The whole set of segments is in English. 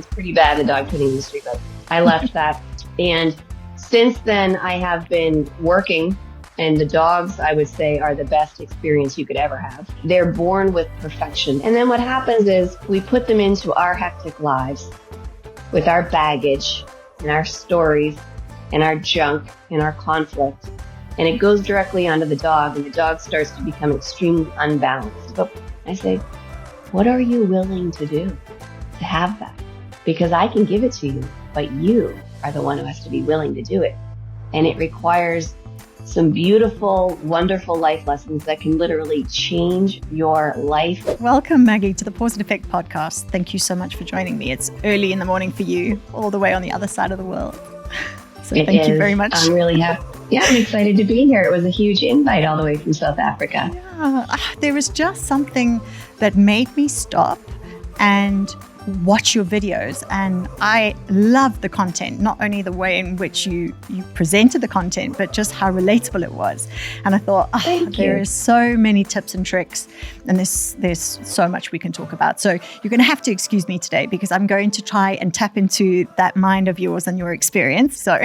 It's pretty bad in the dog training industry, but I left that. And since then, I have been working, and the dogs, I would say, are the best experience you could ever have. They're born with perfection. And then what happens is we put them into our hectic lives with our baggage and our stories and our junk and our conflict. And it goes directly onto the dog, and the dog starts to become extremely unbalanced. But I say, what are you willing to do to have that? Because I can give it to you, but you are the one who has to be willing to do it. And it requires some beautiful, wonderful life lessons that can literally change your life. Welcome, Maggie, to the Pause and Effect podcast. Thank you so much for joining me. It's early in the morning for you, all the way on the other side of the world. So thank you very much. I'm really happy. Yeah, I'm excited to be here. It was a huge invite all the way from South Africa. Yeah, there was just something that made me stop and watch your videos, and I love the content, not only the way in which you presented the content, but just how relatable it was. And I thought, there is so many tips and tricks, and there's so much we can talk about. So you're going to have to excuse me today, because I'm going to try and tap into that mind of yours and your experience. So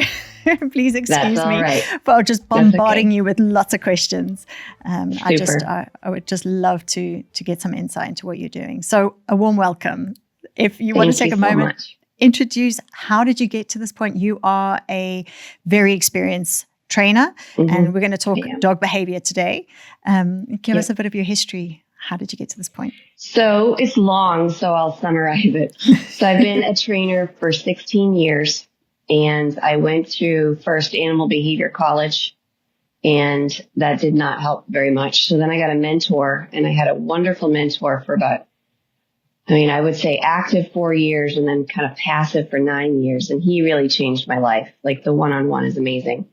please excuse me for just bombarding you with lots of questions. I would just love to get some insight into what you're doing. So a warm welcome. If you want to take a moment, introduce, how did you get to this point? You are a very experienced trainer, and we're going to talk dog behavior today. Give us a bit of your history. How did you get to this point? So it's long, so I'll summarize it. So I've been a trainer for 16 years, and I went through first animal behavior college, and that did not help very much. So then I got a mentor, and I had a wonderful mentor for about, I would say active 4 years and then kind of passive for 9 years. And he really changed my life. Like, the one-on-one is amazing.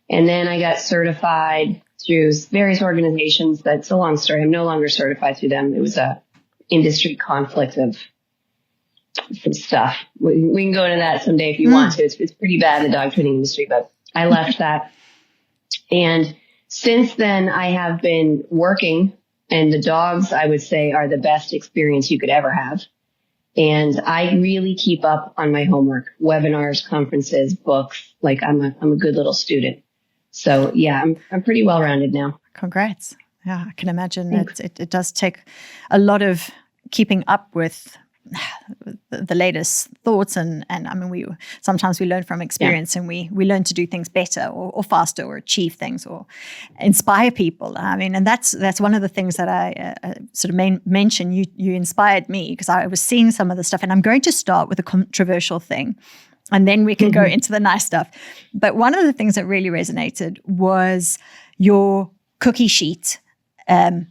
And then I got certified through various organizations. That's a long story. I'm no longer certified through them. It was a industry conflict of some stuff. We can go into that someday if you want to. It's pretty bad in the dog training industry, but I left that. And since then, I have been working. And the dogs, I would say, are the best experience you could ever have. And I really keep up on my homework, webinars, conferences, books. Like, I'm a good little student. So yeah, I'm pretty well rounded now. Congrats. Yeah, I can imagine it does take a lot of keeping up with the latest thoughts, and we sometimes learn from experience, and we learn to do things better or faster, or achieve things, or inspire people. And that's one of the things that I sort of mention. You inspired me, because I was seeing some of the stuff, and I'm going to start with a controversial thing, and then we can go into the nice stuff. But one of the things that really resonated was your cookie sheet thing.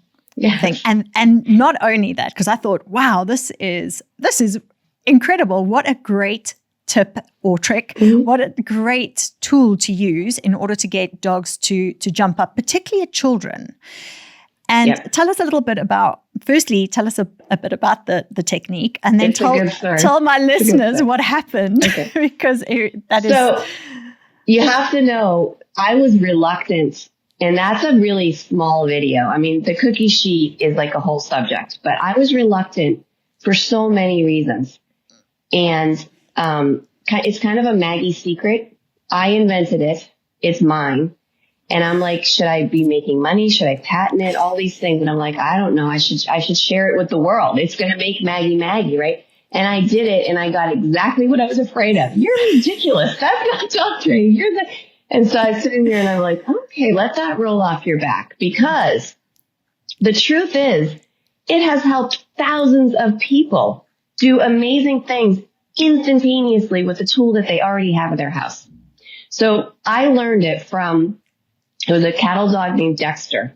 And not only that, because I thought, wow, this is incredible. What a great tip or trick. What a great tool to use in order to get dogs to jump up, particularly at children. And tell us a little bit about, firstly, tell us a bit about the technique, and then tell my listeners what happened, because that is. So you have to know, I was reluctant. And that's a really small video. The cookie sheet is like a whole subject, but I was reluctant for so many reasons. And it's kind of a Maggie secret. I invented it. It's mine. And I'm like, should I be making money? Should I patent it? All these things. And I'm like, I don't know. I should share it with the world. It's going to make Maggie, right? And I did it, and I got exactly what I was afraid of. You're ridiculous. That's not dog training. And so I was sitting there, and I'm like, okay, let that roll off your back, because the truth is, it has helped thousands of people do amazing things instantaneously with a tool that they already have in their house. So I learned it it was a cattle dog named Dexter,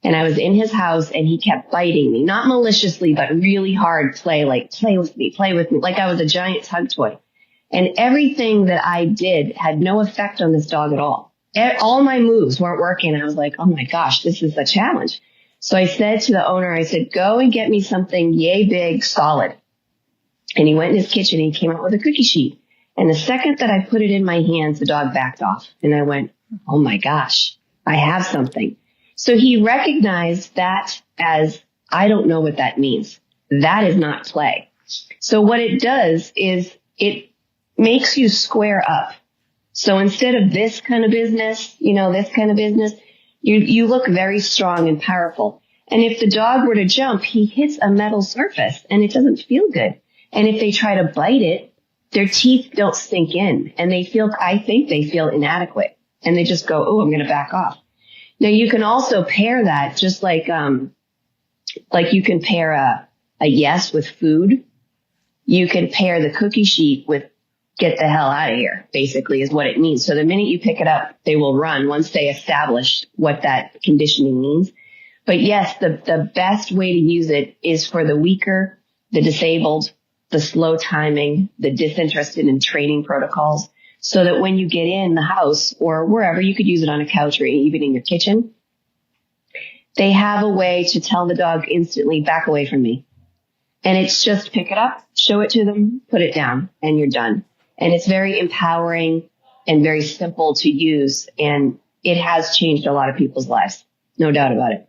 and I was in his house, and he kept biting me, not maliciously, but really hard play, like play with me, like I was a giant tug toy. And everything that I did had no effect on this dog at all. All my moves weren't working. I was like, oh my gosh, this is a challenge. So I said to the owner, I said, go and get me something yay big, solid. And he went in his kitchen, and he came out with a cookie sheet. And the second that I put it in my hands, the dog backed off. And I went, oh my gosh, I have something. So he recognized that as, I don't know what that means. That is not play. So what it does is it makes you square up. So instead of this kind of business, this kind of business, you look very strong and powerful. And if the dog were to jump, he hits a metal surface and it doesn't feel good. And if they try to bite it, their teeth don't sink in and I think they feel inadequate and they just go, oh, I'm going to back off. Now you can also pair that just like you can pair a yes with food. You can pair the cookie sheet with get the hell out of here, basically is what it means. So the minute you pick it up, they will run once they establish what that conditioning means. But yes, the best way to use it is for the weaker, the disabled, the slow timing, the disinterested in training protocols, so that when you get in the house or wherever, you could use it on a couch or even in your kitchen, they have a way to tell the dog instantly, back away from me. And it's just pick it up, show it to them, put it down, and you're done. And it's very empowering and very simple to use. And it has changed a lot of people's lives. No doubt about it.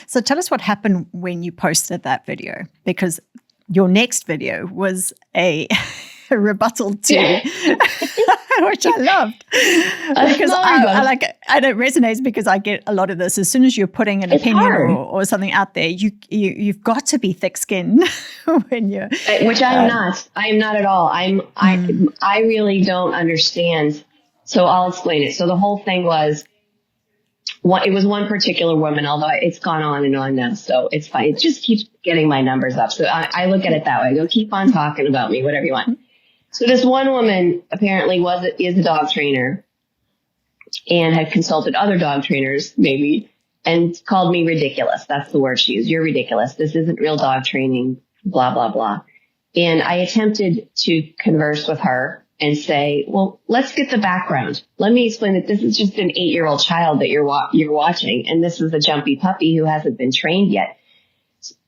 So tell us what happened when you posted that video, because your next video was a rebuttal to, which I loved. Because and it resonates because I get a lot of this. As soon as you're putting an opinion or something out there, you've got to be thick-skinned when you're. Which I'm not. I am not at all. I really don't understand. So I'll explain it. So the whole thing was, it was one particular woman, although it's gone on and on now, so it's fine. It just keeps getting my numbers up. So I look at it that way. I go, keep on talking about me, whatever you want. So this one woman apparently is a dog trainer and had consulted other dog trainers, maybe, and called me ridiculous. That's the word she used. You're ridiculous. This isn't real dog training, blah, blah, blah. And I attempted to converse with her and say, well, let's get the background. Let me explain that this is just an 8-year-old child that you're watching, and this is a jumpy puppy who hasn't been trained yet.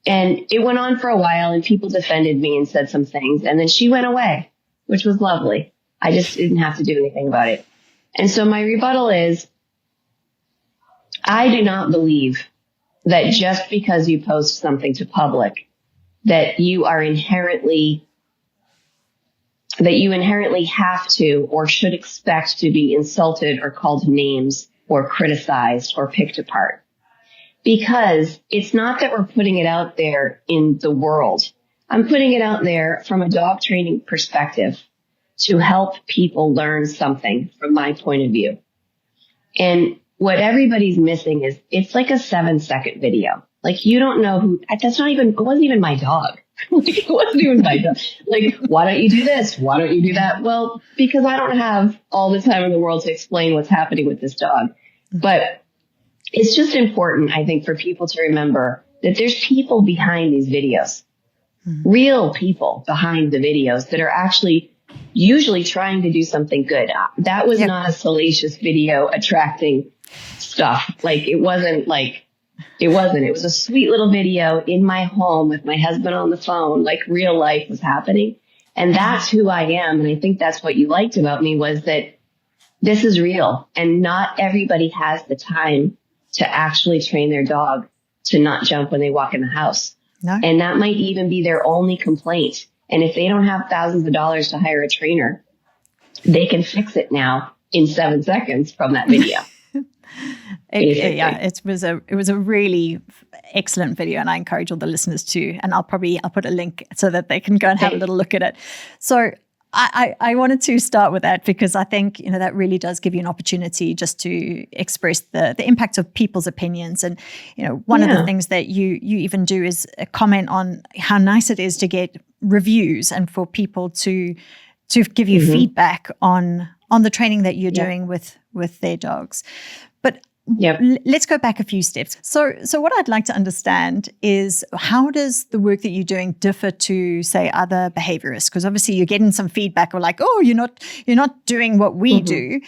And it went on for a while, and people defended me and said some things, and then she went away, which was lovely. I just didn't have to do anything about it. And so my rebuttal is, I do not believe that just because you post something to public, that you inherently have to or should expect to be insulted or called names or criticized or picked apart. Because it's not that we're putting it out there in the world. I'm putting it out there from a dog training perspective to help people learn something from my point of view. And what everybody's missing is it's like a 7-second video. Like, you don't know who, it wasn't even my dog. It wasn't even my dog. Like, why don't you do this? Why don't you do that? Well, because I don't have all the time in the world to explain what's happening with this dog. But it's just important, I think, for people to remember that there's people behind these videos, real people behind the videos that are actually usually trying to do something good. That was not a salacious video attracting stuff. It was a sweet little video in my home with my husband on the phone, like real life was happening. And that's who I am. And I think that's what you liked about me, was that this is real, and not everybody has the time to actually train their dog to not jump when they walk in the house. No. And that might even be their only complaint. And if they don't have thousands of dollars to hire a trainer, they can fix it now in 7 seconds from that video. It was a really excellent video, and I encourage all the listeners to. And I'll put a link so that they can go and have a little look at it. So I wanted to start with that because I think that really does give you an opportunity just to express the impact of people's opinions. And one of the things that you even do is comment on how nice it is to get reviews and for people to give you feedback on the training that you're doing with their dogs. But let's go back a few steps. So what I'd like to understand is, how does the work that you're doing differ to, say, other behaviorists? Because obviously you're getting some feedback, or like, oh, you're not doing what we do.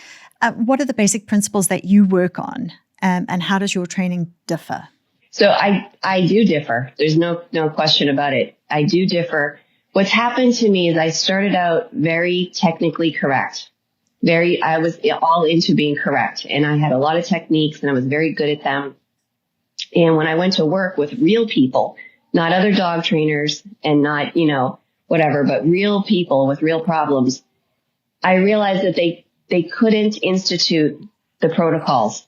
What are the basic principles that you work on, and how does your training differ? So I do differ. There's no question about it. I do differ. What's happened to me is I started out very technically correct. I was all into being correct, and I had a lot of techniques and I was very good at them. And when I went to work with real people not other dog trainers and not, whatever, but real people with real problems, I realized that they couldn't institute the protocols.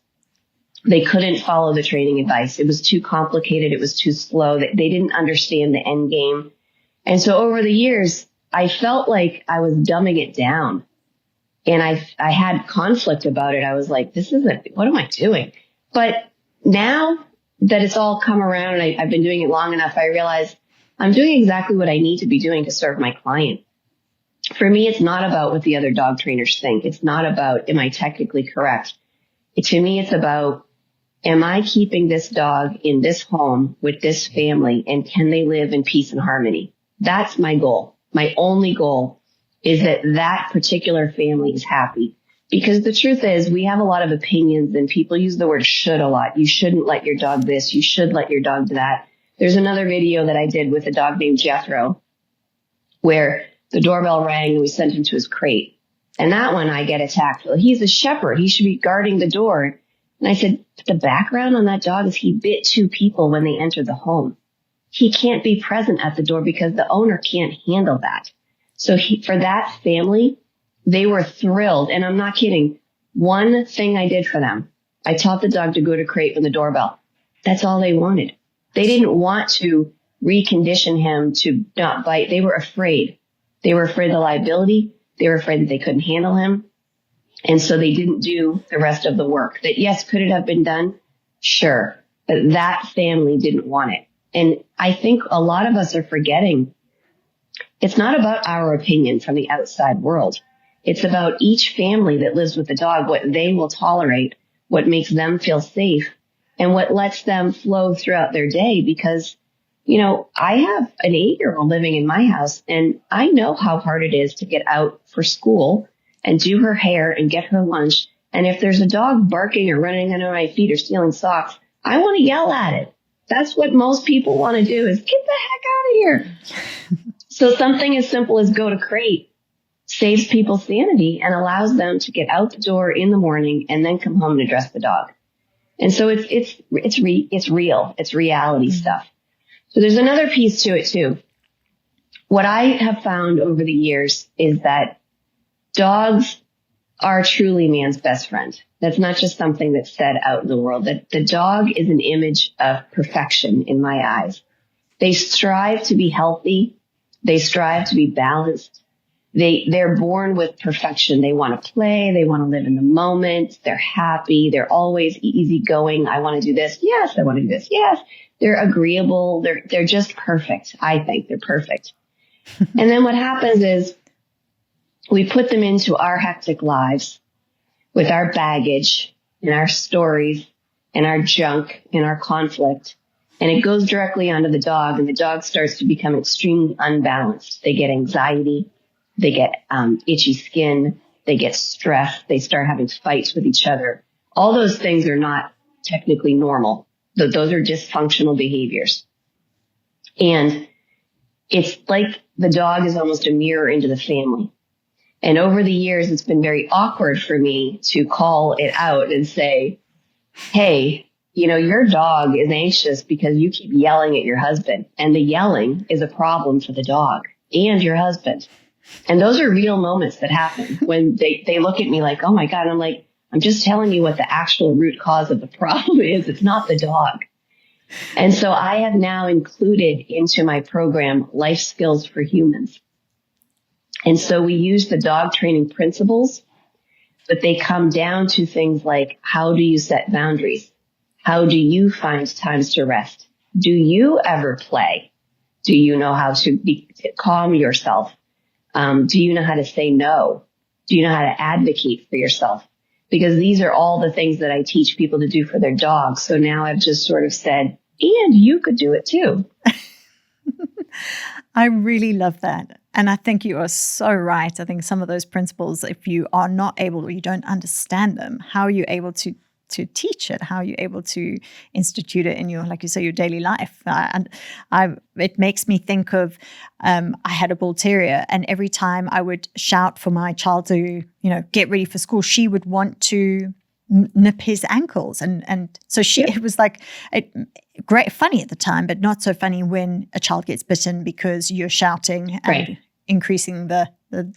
They couldn't follow the training advice. It was too complicated. It was too slow. They didn't understand the end game. And so over the years, I felt like I was dumbing it down. And I had conflict about it. I was like, what am I doing? But now that it's all come around and I've been doing it long enough, I realize I'm doing exactly what I need to be doing to serve my client. For me, it's not about what the other dog trainers think. It's not about, am I technically correct? To me, it's about, am I keeping this dog in this home with this family, and can they live in peace and harmony? That's my goal. My only goal is that particular family is happy. Because the truth is, we have a lot of opinions, and people use the word should a lot. You shouldn't let your dog this. You should let your dog that. There's another video that I did with a dog named Jethro where the doorbell rang and we sent him to his crate. And that one I get attacked. Well, he's a shepherd. He should be guarding the door. And I said, the background on that dog is he bit 2 people when they entered the home. He can't be present at the door because the owner can't handle that. So for that family, they were thrilled. And I'm not kidding. One thing I did for them, I taught the dog to go to crate when the doorbell. That's all they wanted. They didn't want to recondition him to not bite. They were afraid. They were afraid of the liability. They were afraid that they couldn't handle him. And so they didn't do the rest of the work. That, yes, could it have been done? Sure. But that family didn't want it. And I think a lot of us are forgetting it's not about our opinion from the outside world. It's about each family that lives with the dog, what they will tolerate, what makes them feel safe, and what lets them flow throughout their day. Because, I have an 8-year-old living in my house, and I know how hard it is to get out for school and do her hair and get her lunch. And if there's a dog barking or running under my feet or stealing socks, I want to yell at it. That's what most people want to do, is get the heck out of here. So something as simple as go to crate saves people's sanity and allows them to get out the door in the morning and then come home and address the dog. And so it's real. It's reality stuff. So there's another piece to it too. What I have found over the years is that dogs are truly man's best friend. That's not just something that's said out in the world. That the dog is an image of perfection in my eyes. They strive to be healthy. They strive to be balanced. They're born with perfection. They want to play. They want to live in the moment. They're happy. They're always easygoing. I want to do this. Yes, I want to do this. Yes. They're agreeable. They're just perfect. I think they're perfect. And then what happens is we put them into our hectic lives with our baggage and our stories and our junk and our conflict. And it goes directly onto the dog, and the dog starts to become extremely unbalanced. They get anxiety. They get itchy skin. They get stressed. They start having fights with each other. All those things are not technically normal. Those are dysfunctional behaviors. And it's like the dog is almost a mirror into the family. And over the years, it's been very awkward for me to call it out and say, hey, your dog is anxious because you keep yelling at your husband. And the yelling is a problem for the dog and your husband. And those are real moments that happen when they look at me like, oh my God. And I'm like, I'm just telling you what the actual root cause of the problem is. It's not the dog. And so I have now included into my program life skills for humans. And so we use the dog training principles, but they come down to things like, how do you set boundaries? How do you find times to rest? Do you ever play? Do you know how to calm yourself? Do you know how to say no? Do you know how to advocate for yourself? Because these are all the things that I teach people to do for their dogs. So now I've just sort of said, and you could do it too. I really love that. And I think you are so right. I think some of those principles, if you are not able or you don't understand them, how are you able to teach it? How are you able to institute it in your, like you say, your daily life? It makes me think of, I had a bull terrier, and every time I would shout for my child to, get ready for school, she would want to nip his ankles. And so it was like great, funny at the time, but not so funny when a child gets bitten because you're shouting and increasing the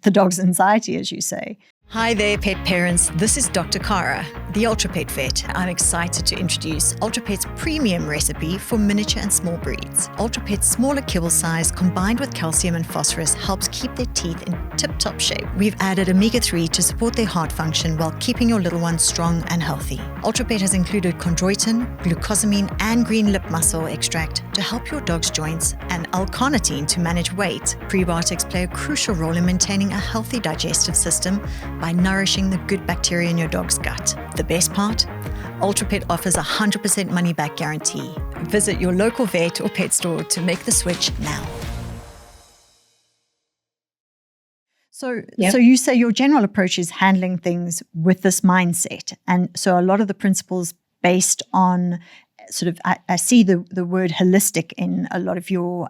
dog's anxiety, as you say. Hi there, pet parents. This is Dr. Carra, the Ultra Pet Vet. I'm excited to introduce Ultra Pet's premium recipe for miniature and small breeds. Ultra Pet's smaller kibble size combined with calcium and phosphorus helps keep their teeth in tip-top shape. We've added omega-3 to support their heart function while keeping your little one strong and healthy. Ultra Pet has included chondroitin, glucosamine, and green lip mussel extract to help your dog's joints and L-carnitine to manage weight. Prebiotics play a crucial role in maintaining a healthy digestive system by nourishing the good bacteria in your dog's gut. The best part? Ultra Pet offers a 100% money-back guarantee. Visit your local vet or pet store to make the switch now. So you say your general approach is handling things with this mindset. And so a lot of the principles based on sort of, I see the word holistic in a lot of your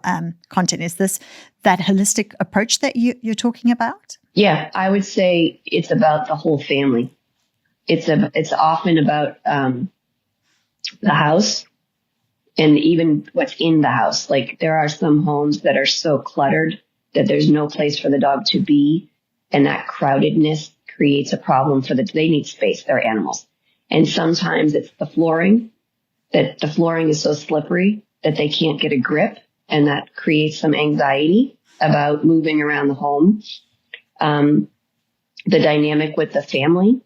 content. Is this that holistic approach that you're talking about? Yeah, I would say it's about the whole family. It's often about the house and even what's in the house. Like there are some homes that are so cluttered that there's no place for the dog to be, and that crowdedness creates a problem they need space. They're animals. And sometimes it's the flooring, that the flooring is so slippery that they can't get a grip, and that creates some anxiety about moving around the home. The dynamic with the family.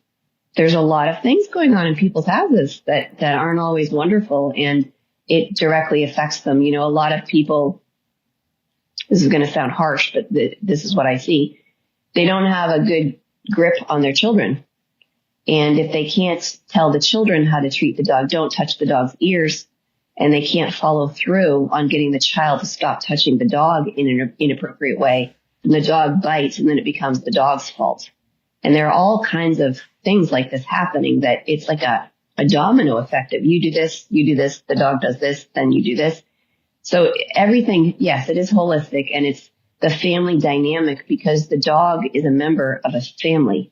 There's a lot of things going on in people's houses that aren't always wonderful, and it directly affects them. You know, a lot of people, this is going to sound harsh, but this is what I see. They don't have a good grip on their children. And if they can't tell the children how to treat the dog, don't touch the dog's ears, and they can't follow through on getting the child to stop touching the dog in an inappropriate way, and the dog bites, and then it becomes the dog's fault. And there are all kinds of things like this happening that it's like a domino effect of you do this, the dog does this, then you do this. So everything, yes, it is holistic, and it's the family dynamic because the dog is a member of a family,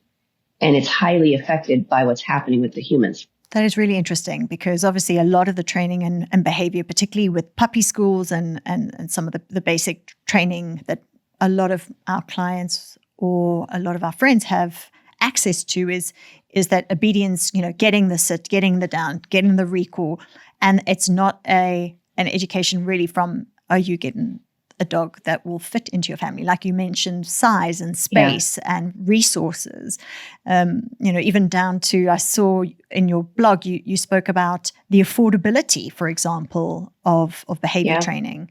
and it's highly affected by what's happening with the humans. That is really interesting because obviously a lot of the training and behavior, particularly with puppy schools and some of the basic training that a lot of our clients or a lot of our friends have access to is that obedience, you know, getting the sit, getting the down, getting the recall. And it's not an education really from, are you getting a dog that will fit into your family? Like you mentioned, size and space and resources, you know, even down to, I saw in your blog, you spoke about the affordability, for example, of behavior training.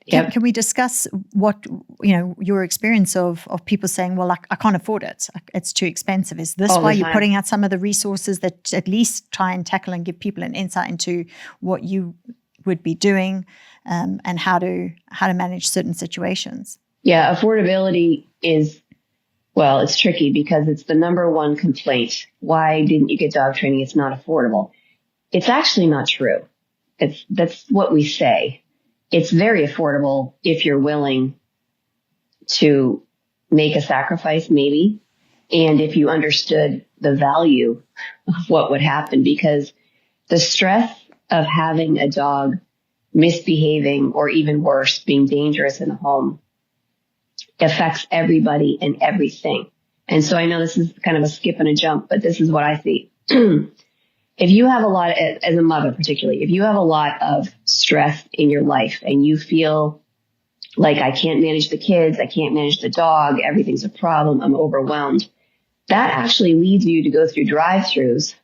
Can we discuss what, you know, your experience of people saying, well, I can't afford it. It's too expensive. Is this why you're putting out some of the resources that at least try and tackle and give people an insight into what you would be doing and how to manage certain situations? Yeah, affordability is, well, it's tricky because it's the number one complaint. Why didn't you get dog training? It's not affordable. It's actually not true. That's what we say. It's very affordable if you're willing to make a sacrifice, maybe, and if you understood the value of what would happen, because the stress of having a dog misbehaving or even worse, being dangerous in the home affects everybody and everything. And so I know this is kind of a skip and a jump, but this is what I see. If you have a lot, as a mother particularly, if you have a lot of stress in your life and you feel like I can't manage the kids, I can't manage the dog, everything's a problem, I'm overwhelmed, that actually leads you to go through drive-thrus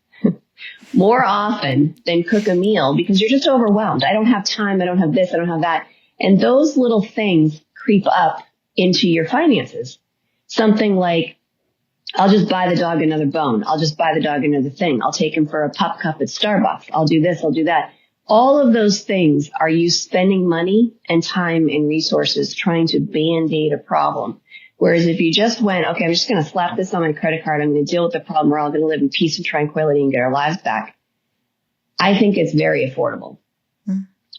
more often than cook a meal because you're just overwhelmed. I don't have time, I don't have this, I don't have that. And those little things creep up into your finances. Something like, I'll just buy the dog another bone. I'll just buy the dog another thing. I'll take him for a pup cup at Starbucks. I'll do this. I'll do that. All of those things are you spending money and time and resources trying to band-aid a problem. Whereas if you just went, okay, I'm just going to slap this on my credit card. I'm going to deal with the problem. We're all going to live in peace and tranquility and get our lives back. I think it's very affordable.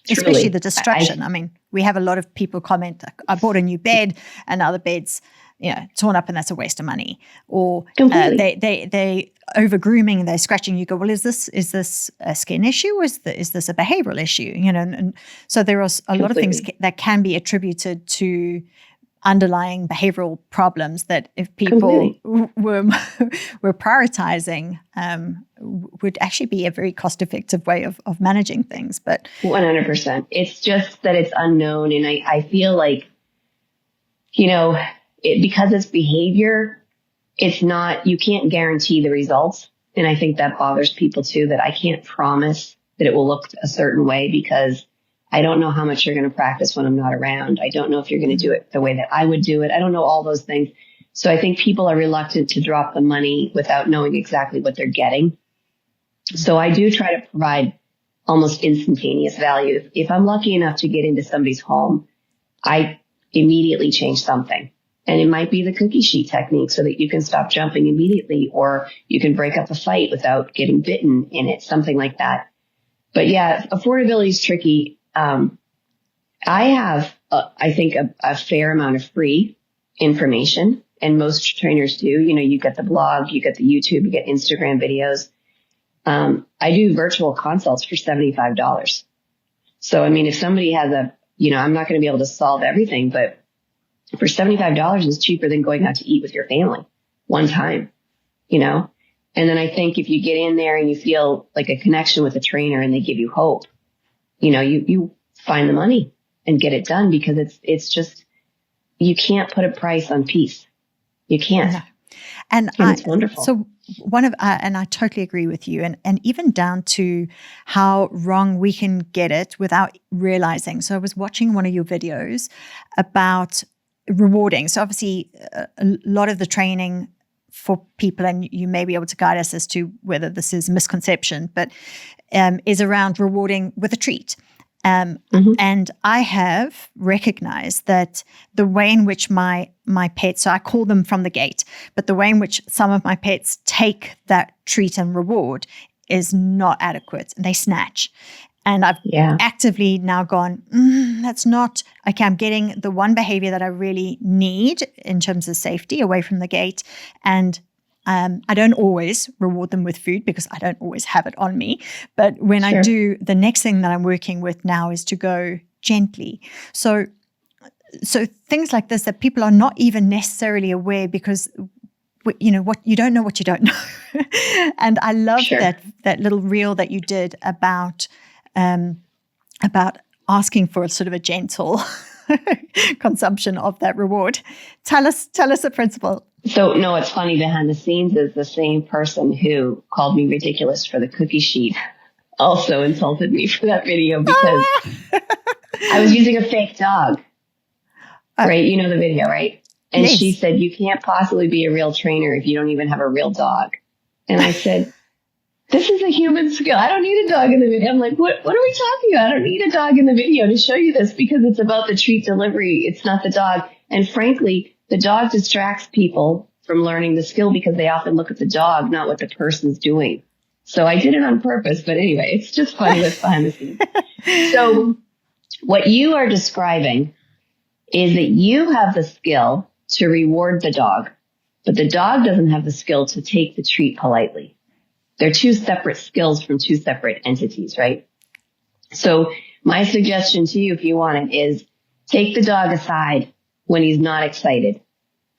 Especially Truly. the distraction. I mean, we have a lot of people comment, I bought a new bed and other beds, torn up and that's a waste of money. Or Completely. they over grooming, they're scratching. You go, well, is this a skin issue or is this a behavioral issue? And so there are a lot of things that can be attributed to underlying behavioral problems that if people were prioritizing would actually be a very cost-effective way of managing things. But 100%. It's just that it's unknown. And I feel like, because it's behavior, it's not, you can't guarantee the results. And I think that bothers people too, that I can't promise that it will look a certain way because I don't know how much you're going to practice when I'm not around. I don't know if you're going to do it the way that I would do it. I don't know all those things. So I think people are reluctant to drop the money without knowing exactly what they're getting. So I do try to provide almost instantaneous value. If I'm lucky enough to get into somebody's home, I immediately change something. And it might be the cookie sheet technique so that you can stop jumping immediately, or you can break up a fight without getting bitten in it, something like that. But yeah, affordability is tricky. I have, I think, a fair amount of free information, and most trainers do. You get the blog, you get the YouTube, you get Instagram videos. I do virtual consults for $75. So, I mean, if somebody has I'm not going to be able to solve everything, but for $75 is cheaper than going out to eat with your family one time, And then I think if you get in there and you feel like a connection with a trainer and they give you hope, you find the money and get it done, because it's just, you can't put a price on peace. You can't. No. And it's wonderful. So and I totally agree with you, and even down to how wrong we can get it without realizing. So I was watching one of your videos about rewarding. So obviously a lot of the training for people, and you may be able to guide us as to whether this is misconception, but is around rewarding with a treat. And I have recognized that the way in which my pets, so I call them from the gate, but the way in which some of my pets take that treat and reward is not adequate. They snatch. And I've actively now gone, that's not, okay, I'm getting the one behavior that I really need in terms of safety away from the gate. And I don't always reward them with food because I don't always have it on me. But when I do, the next thing that I'm working with now is to go gently. So things like this that people are not even necessarily aware, because what you don't know what you don't know. And I love that little reel that you did about asking for a sort of a gentle consumption of that reward. Tell us the principle. So, no, it's funny, behind the scenes is the same person who called me ridiculous for the cookie sheet also insulted me for that video, because I was using a fake dog, right? You know the video, right? And she said, you can't possibly be a real trainer if you don't even have a real dog. And I said, this is a human skill. I don't need a dog in the video. I'm like, what are we talking about? I don't need a dog in the video to show you this, because it's about the treat delivery. It's not the dog. And frankly, the dog distracts people from learning the skill because they often look at the dog, not what the person's doing. So I did it on purpose. But anyway, it's just funny what's behind the scenes. So what you are describing is that you have the skill to reward the dog, but the dog doesn't have the skill to take the treat politely. They're two separate skills from two separate entities, right? So my suggestion to you, if you want it, is take the dog aside when he's not excited,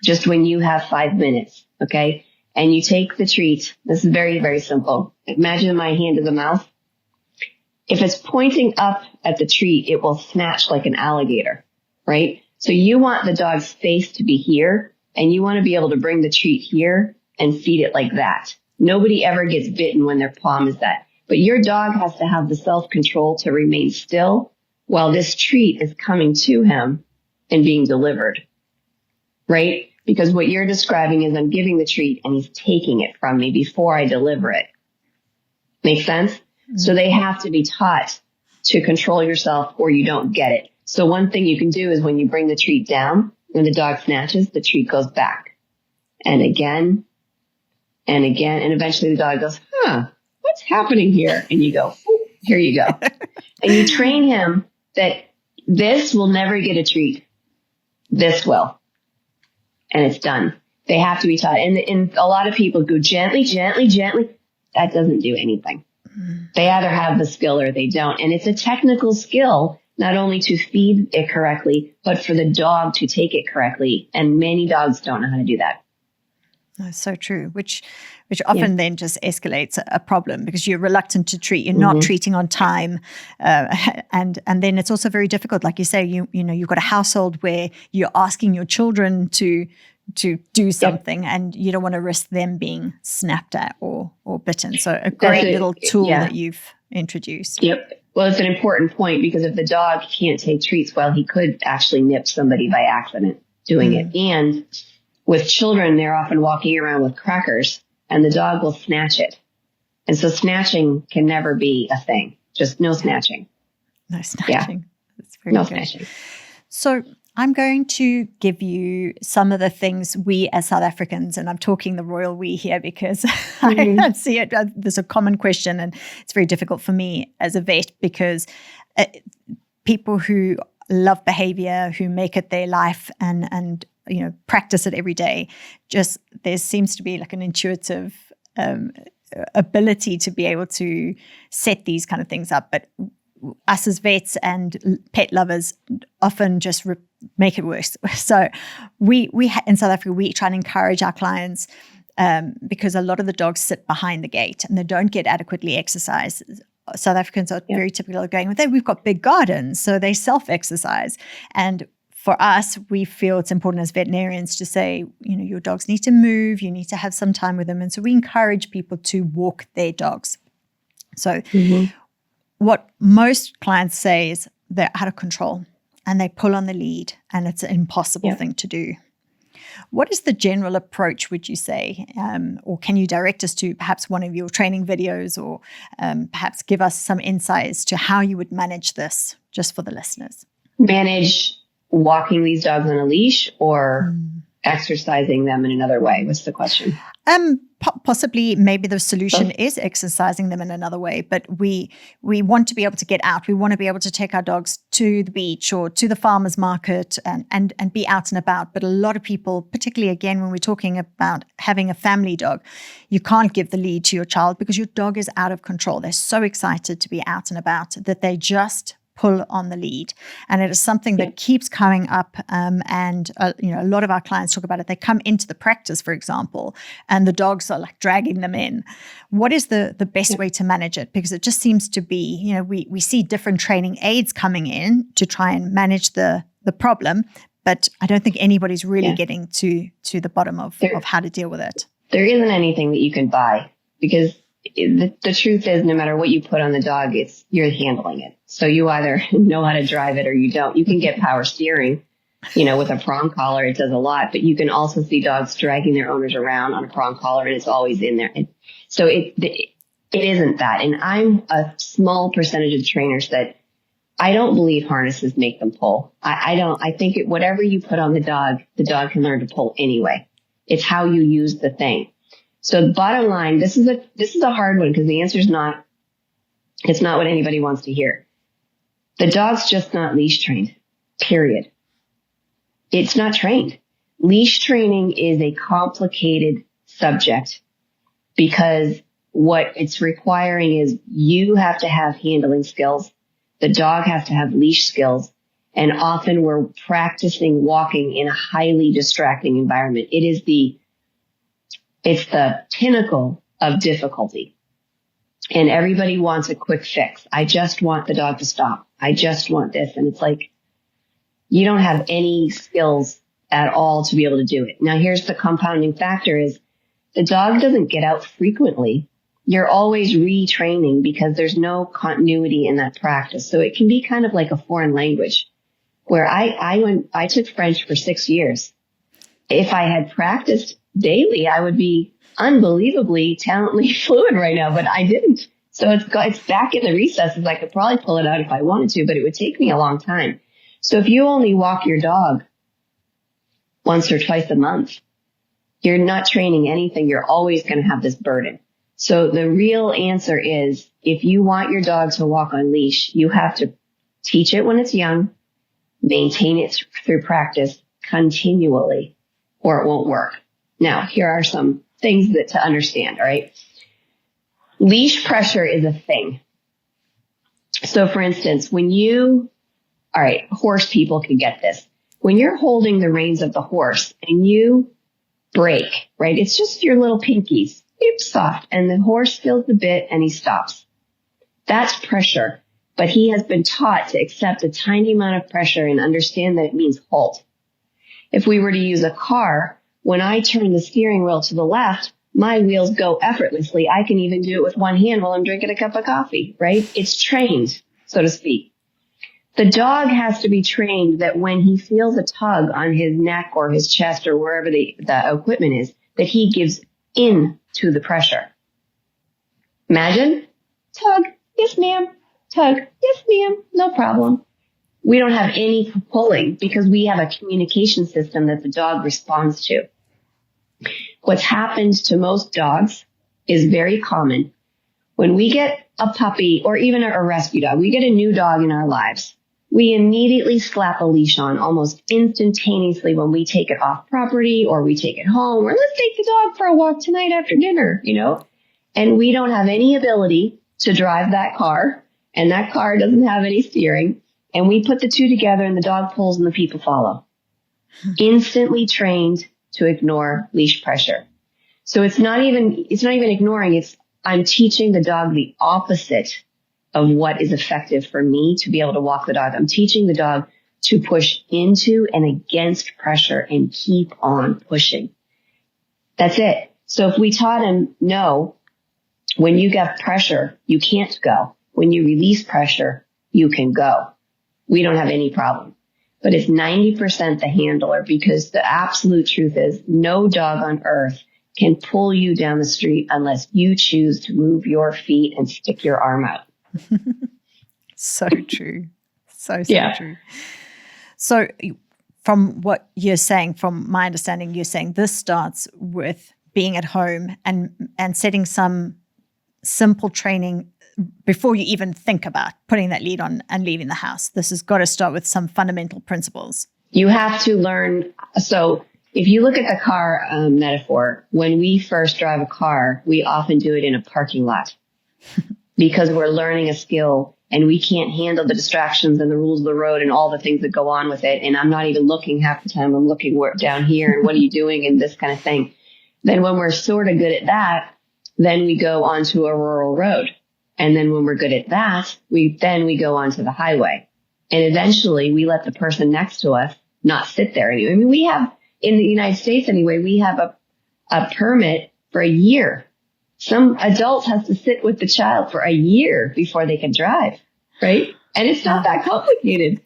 just when you have 5 minutes, okay? And you take the treat. This is very, very simple. Imagine my hand is a mouth. If it's pointing up at the treat, it will snatch like an alligator, right? So you want the dog's face to be here, and you want to be able to bring the treat here and feed it like that. Nobody ever gets bitten when their palm is that. But your dog has to have the self-control to remain still while this treat is coming to him and being delivered, right? Because what you're describing is I'm giving the treat and he's taking it from me before I deliver it. Make sense? Mm-hmm. So they have to be taught to control yourself or you don't get it. So one thing you can do is when you bring the treat down, when the dog snatches, the treat goes back. And again, and again, and eventually the dog goes, what's happening here? And you go, here you go. And you train him that this will never get a treat. This will. and it's done. They have to be taught. And a lot of people go gently, gently, gently. That doesn't do anything. They either have the skill or they don't. And it's a technical skill, not only to feed it correctly, but for the dog to take it correctly. And many dogs don't know how to do that. That's so true, which often then just escalates a problem because you're reluctant to treat, you're not treating on time. And then it's also very difficult. Like you say, you know, you've got a household where you're asking your children to do something and you don't want to risk them being snapped at or bitten. So a great little tool that you've introduced. Yep. Well, it's an important point because if the dog can't take treats, well, he could actually nip somebody by accident doing it. And with children, they're often walking around with crackers and the dog will snatch it. And so snatching can never be a thing. Just no snatching. No snatching. Yeah. That's very good. Snatching. So I'm going to give you some of the things we as South Africans, and I'm talking the royal we here because I see it. There's a common question and it's very difficult for me as a vet because people who love behavior, who make it their life and you know, practice it every day, just there seems to be like an intuitive ability to be able to set these kind of things up. But us as vets and pet lovers often just make it worse. So we in South Africa, we try and encourage our clients because a lot of the dogs sit behind the gate and they don't get adequately exercised. South Africans are very typical of going, well, we've got big gardens, so they self-exercise. And for us, we feel it's important as veterinarians to say, you know, your dogs need to move, you need to have some time with them. And so we encourage people to walk their dogs. So what most clients say is they're out of control and they pull on the lead and it's an impossible thing to do. What is the general approach, would you say? Or can you direct us to perhaps one of your training videos or perhaps give us some insights to how you would manage this just for the listeners? Manage walking these dogs on a leash or exercising them in another way? What's the question? Possibly maybe the solution is exercising them in another way, but we want to be able to get out. We want to be able to take our dogs to the beach or to the farmer's market and be out and about. But a lot of people, particularly again, when we're talking about having a family dog, you can't give the lead to your child because your dog is out of control. They're so excited to be out and about that they just pull on the lead. And it is something that keeps coming up. You know, a lot of our clients talk about it. They come into the practice, for example, and the dogs are like dragging them in. What is the best way to manage it? Because it just seems to be, you know, we see different training aids coming in to try and manage the problem, but I don't think anybody's really getting to the bottom of how to deal with it. There isn't anything that you can buy because the truth is, no matter what you put on the dog, you're handling it. So you either know how to drive it or you don't. You can get power steering, you know, with a prong collar. It does a lot, but you can also see dogs dragging their owners around on a prong collar and it's always in there. So it isn't that. And I'm a small percentage of trainers that I don't believe harnesses make them pull. I think whatever you put on the dog can learn to pull anyway. It's how you use the thing. So the bottom line, this is a hard one because the answer is it's not what anybody wants to hear. The dog's just not leash trained, period. It's not trained. Leash training is a complicated subject because what it's requiring is you have to have handling skills. The dog has to have leash skills. And often we're practicing walking in a highly distracting environment. It's the pinnacle of difficulty. And everybody wants a quick fix. I just want the dog to stop. I just want this. And it's like, you don't have any skills at all to be able to do it. Now, here's the compounding factor is the dog doesn't get out frequently. You're always retraining because there's no continuity in that practice. So it can be kind of like a foreign language where I took French for 6 years. If I had practiced daily, I would be unbelievably talently fluent right now, but I didn't. So it's back in the recesses. I could probably pull it out if I wanted to, but it would take me a long time. So if you only walk your dog once or twice a month, you're not training anything. You're always going to have this burden. So the real answer is if you want your dog to walk on leash, you have to teach it when it's young, maintain it through practice continually. or it won't work. Now, here are some things that to understand, all right? Leash pressure is a thing. So for instance, horse people can get this. When you're holding the reins of the horse and you break, right? It's just your little pinkies, soft, and the horse feels the bit and he stops. That's pressure, but he has been taught to accept a tiny amount of pressure and understand that it means halt. If we were to use a car, when I turn the steering wheel to the left, my wheels go effortlessly. I can even do it with one hand while I'm drinking a cup of coffee, right? It's trained, so to speak. The dog has to be trained that when he feels a tug on his neck or his chest or wherever the equipment is, that he gives in to the pressure. Imagine, tug, yes ma'am, tug, yes ma'am, no problem. We don't have any pulling because we have a communication system that the dog responds to. What's happened to most dogs is very common. When we get a puppy or even a rescue dog, we get a new dog in our lives. We immediately slap a leash on almost instantaneously when we take it off property or we take it home or let's take the dog for a walk tonight after dinner, and we don't have any ability to drive that car and that car doesn't have any steering and we put the two together and the dog pulls and the people follow. Instantly trained to ignore leash pressure. So it's not even ignoring, I'm teaching the dog the opposite of what is effective for me to be able to walk the dog. I'm teaching the dog to push into and against pressure and keep on pushing. That's it. So if we taught him, no, when you get pressure, you can't go. When you release pressure, you can go. We don't have any problem. But it's 90% the handler because the absolute truth is no dog on earth can pull you down the street unless you choose to move your feet and stick your arm out. So true. So true. So from what you're saying, from my understanding, you're saying this starts with being at home and setting some simple training before you even think about putting that lead on and leaving the house. This has got to start with some fundamental principles. You have to learn. So if you look at the car metaphor, when we first drive a car, we often do it in a parking lot because we're learning a skill and we can't handle the distractions and the rules of the road and all the things that go on with it. And I'm not even looking half the time. I'm looking down here and what are you doing and this kind of thing. Then when we're sort of good at that, then we go onto a rural road. And then when we're good at that, we go onto the highway. And eventually we let the person next to us not sit there anyway. I mean, we have, in the United States anyway, we have a permit for a year. Some adult has to sit with the child for a year before they can drive, right? And it's not that complicated.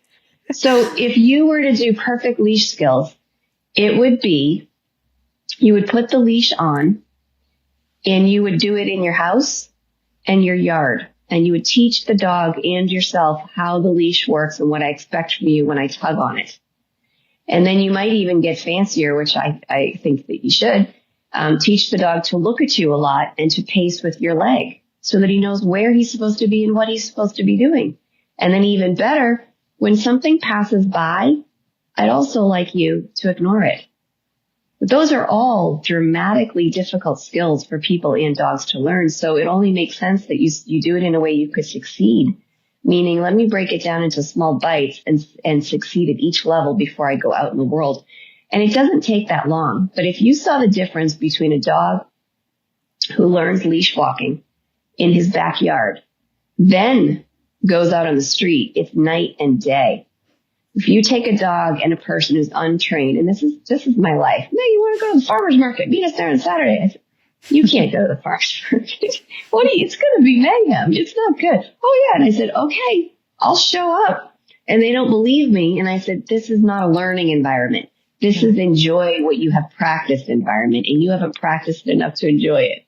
So if you were to do perfect leash skills, it would be, you would put the leash on and you would do it in your house and your yard. And you would teach the dog and yourself how the leash works and what I expect from you when I tug on it. And then you might even get fancier, which I think that you should, teach the dog to look at you a lot and to pace with your leg so that he knows where he's supposed to be and what he's supposed to be doing. And then even better, when something passes by, I'd also like you to ignore it. But those are all dramatically difficult skills for people and dogs to learn. So it only makes sense that you do it in a way you could succeed. Meaning, let me break it down into small bites and succeed at each level before I go out in the world. And it doesn't take that long. But if you saw the difference between a dog who learns leash walking in his backyard, then goes out on the street, it's night and day. If you take a dog and a person who's untrained, and this is my life. No, you want to go to the farmer's market? Meet us there on Saturday. I said, you can't go to the farmer's market. It's going to be mayhem. It's not good. Oh yeah. And I said, okay, I'll show up. And they don't believe me. And I said, this is not a learning environment. This is enjoy what you have practiced environment, and you haven't practiced enough to enjoy it.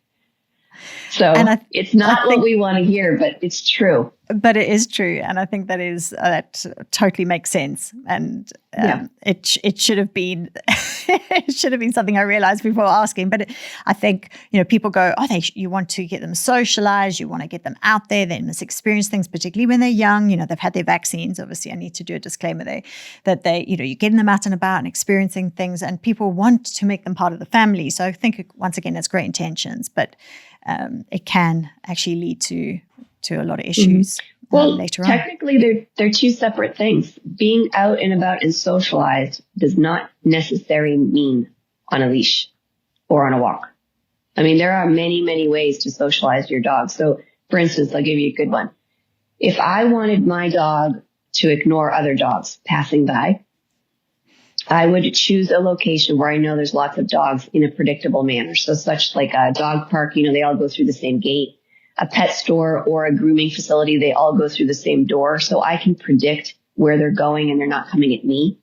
So it's not what we want to hear, but it's true. But it is true. And I think that totally makes sense. And it should have been, it should have been something I realized before asking. But I think, people go, you want to get them socialized. You want to get them out there. They must experience things, particularly when they're young. They've had their vaccines. Obviously, I need to do a disclaimer there that you're getting them out and about and experiencing things, and people want to make them part of the family. So I think, once again, it's great intentions, but it can actually lead to a lot of issues later on. Technically, they're two separate things. Being out and about and socialized does not necessarily mean on a leash or on a walk. I mean, there are many, many ways to socialize your dog. So, for instance, I'll give you a good one. If I wanted my dog to ignore other dogs passing by, I would choose a location where I know there's lots of dogs in a predictable manner. So such like a dog park, they all go through the same gate. A pet store or a grooming facility, they all go through the same door. So I can predict where they're going and they're not coming at me.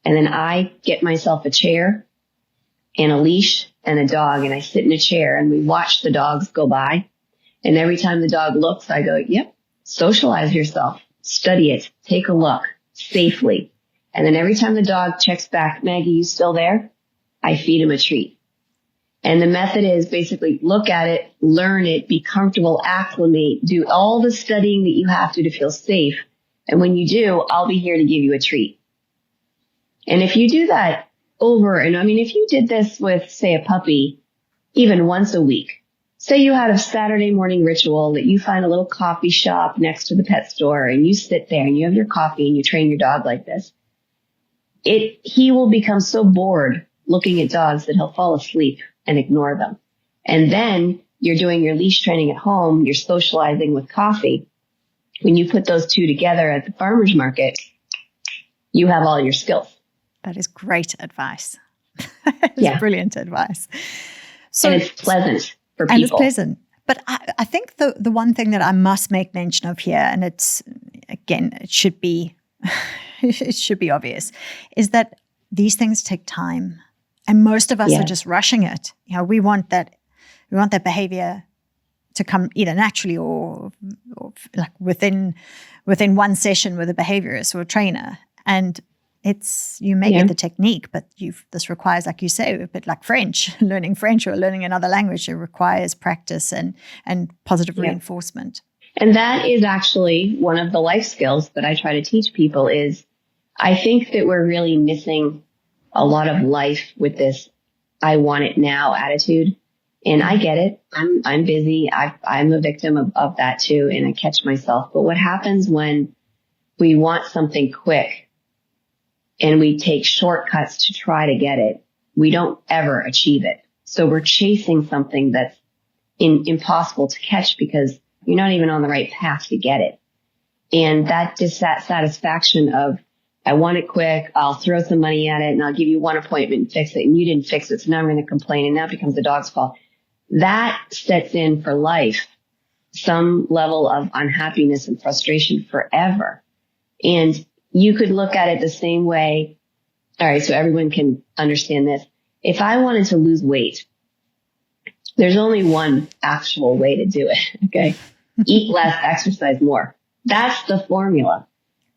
And then I get myself a chair and a leash and a dog, and I sit in a chair and we watch the dogs go by. And every time the dog looks, I go, yep, socialize yourself, study it, take a look safely. And then every time the dog checks back, Maggie, you still there? I feed him a treat. And the method is basically look at it, learn it, be comfortable, acclimate, do all the studying that you have to feel safe. And when you do, I'll be here to give you a treat. And if you do that if you did this with, say, a puppy, even once a week, say you had a Saturday morning ritual that you find a little coffee shop next to the pet store and you sit there and you have your coffee and you train your dog like this, he will become so bored looking at dogs that he'll fall asleep and ignore them. And then you're doing your leash training at home, you're socializing with coffee. When you put those two together at the farmer's market, you have all your skills. That is great advice. That is brilliant advice. So, and it's pleasant for people. And it's pleasant. But I think the one thing that I must make mention of here, and it should be it should be obvious, is that these things take time. And most of us are just rushing it. We want that behavior to come either naturally or like within one session with a behaviorist or a trainer. And you may get the technique, but this requires, like you say, a bit like French, learning French or learning another language. It requires practice and positive reinforcement. And that is actually one of the life skills that I try to teach people is I think that we're really missing a lot of life with this I want it now attitude. And I get it. I'm busy. I'm a victim of that too. And I catch myself. But what happens when we want something quick and we take shortcuts to try to get it, we don't ever achieve it. So we're chasing something that's impossible to catch because you're not even on the right path to get it. And that dissatisfaction of, I want it quick, I'll throw some money at it, and I'll give you one appointment and fix it, and you didn't fix it, so now I'm going to complain, and that becomes the dog's fault. That sets in for life some level of unhappiness and frustration forever. And you could look at it the same way. All right, so everyone can understand this. If I wanted to lose weight, there's only one actual way to do it, okay? Eat less, exercise more. That's the formula.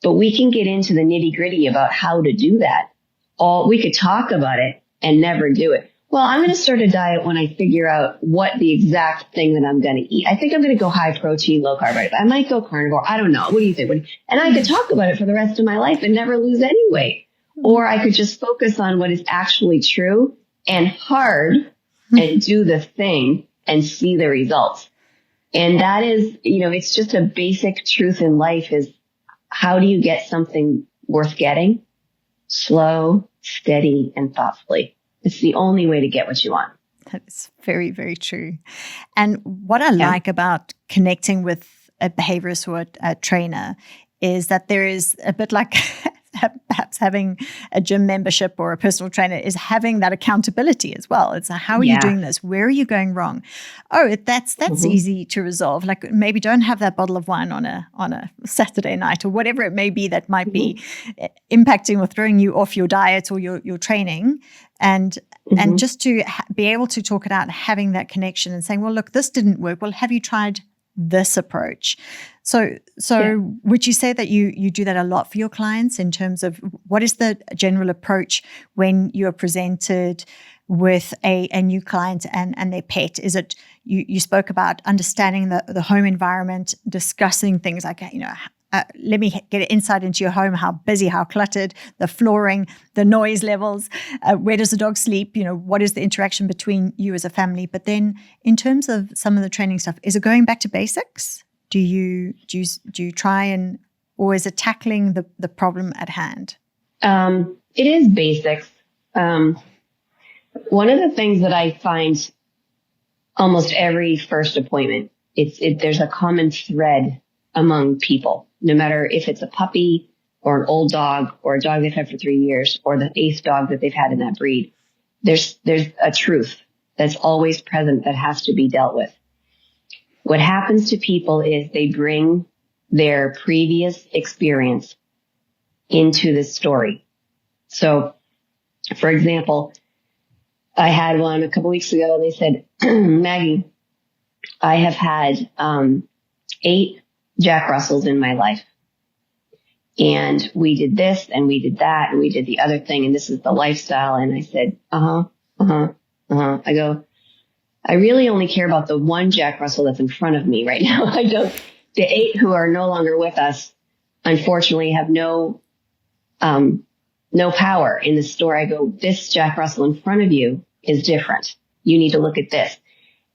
But we can get into the nitty-gritty about how to do that. We could talk about it and never do it. Well, I'm going to start a diet when I figure out what the exact thing that I'm going to eat. I think I'm going to go high protein, low carb. I might go carnivore. I don't know. What do you think? And I could talk about it for the rest of my life and never lose any weight. Or I could just focus on what is actually true and hard and do the thing and see the results. And that is, it's just a basic truth in life is, how do you get something worth getting? Slow, steady, and thoughtfully. It's the only way to get what you want. That is very, very true. And what I like about connecting with a behaviorist or a trainer is that there is a bit like perhaps having a gym membership or a personal trainer is having that accountability as well. It's how are you doing this? Where are you going wrong? Oh, that's easy to resolve. Like maybe don't have that bottle of wine on a Saturday night or whatever it may be that might be impacting or throwing you off your diet or your training. And And just to be able to talk it out, having that connection and saying, well, look, this didn't work. Well, have you tried this approach? So would you say that you do that a lot for your clients in terms of what is the general approach when you are presented with a new client and their pet? Is it, you spoke about understanding the home environment, discussing things like, let me get an insight into your home, how busy, how cluttered, the flooring, the noise levels, where does the dog sleep, what is the interaction between you as a family? But then in terms of some of the training stuff, is it going back to basics? Do you try or is it tackling the problem at hand? It is basics. One of the things that I find almost every first appointment, there's a common thread among people, no matter if it's a puppy or an old dog or a dog they've had for 3 years or the 8th dog that they've had in that breed. There's a truth that's always present that has to be dealt with. What happens to people is they bring their previous experience into the story. So, for example, I had one a couple weeks ago. They said, Maggie, I have had 8 Jack Russells in my life. And we did this and we did that and we did the other thing. And this is the lifestyle. And I said, I go, I really only care about the one Jack Russell that's in front of me right now. I don't, the 8 who are no longer with us, unfortunately have no power in the store. I go, this Jack Russell in front of you is different. You need to look at this.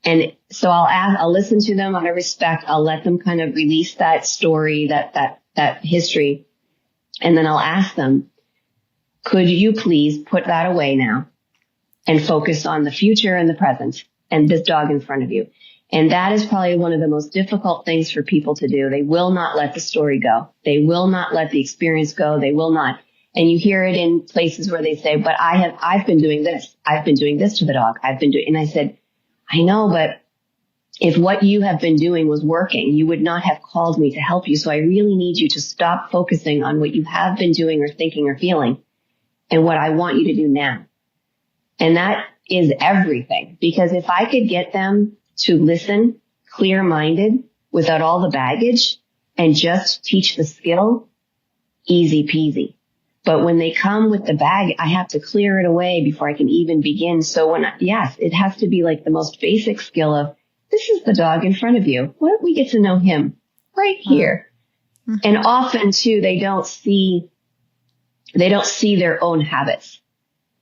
And so I'll listen to them out of respect. I'll let them kind of release that story, that history. And then I'll ask them, could you please put that away now and focus on the future and the present and this dog in front of you? And that is probably one of the most difficult things for people to do. They will not let the story go. They will not let the experience go. They will not. And you hear it in places where they say, but I've been doing this. I've been doing this to the dog. And I said, I know, but if what you have been doing was working, you would not have called me to help you. So I really need you to stop focusing on what you have been doing or thinking or feeling and what I want you to do now. And that is everything, because if I could get them to listen clear-minded without all the baggage and just teach the skill, easy peasy. But when they come with the bag, I have to clear it away before I can even begin. So yes, it has to be like the most basic skill of, this is the dog in front of you. Why don't we get to know him right here? Mm-hmm. And often too, they don't see their own habits.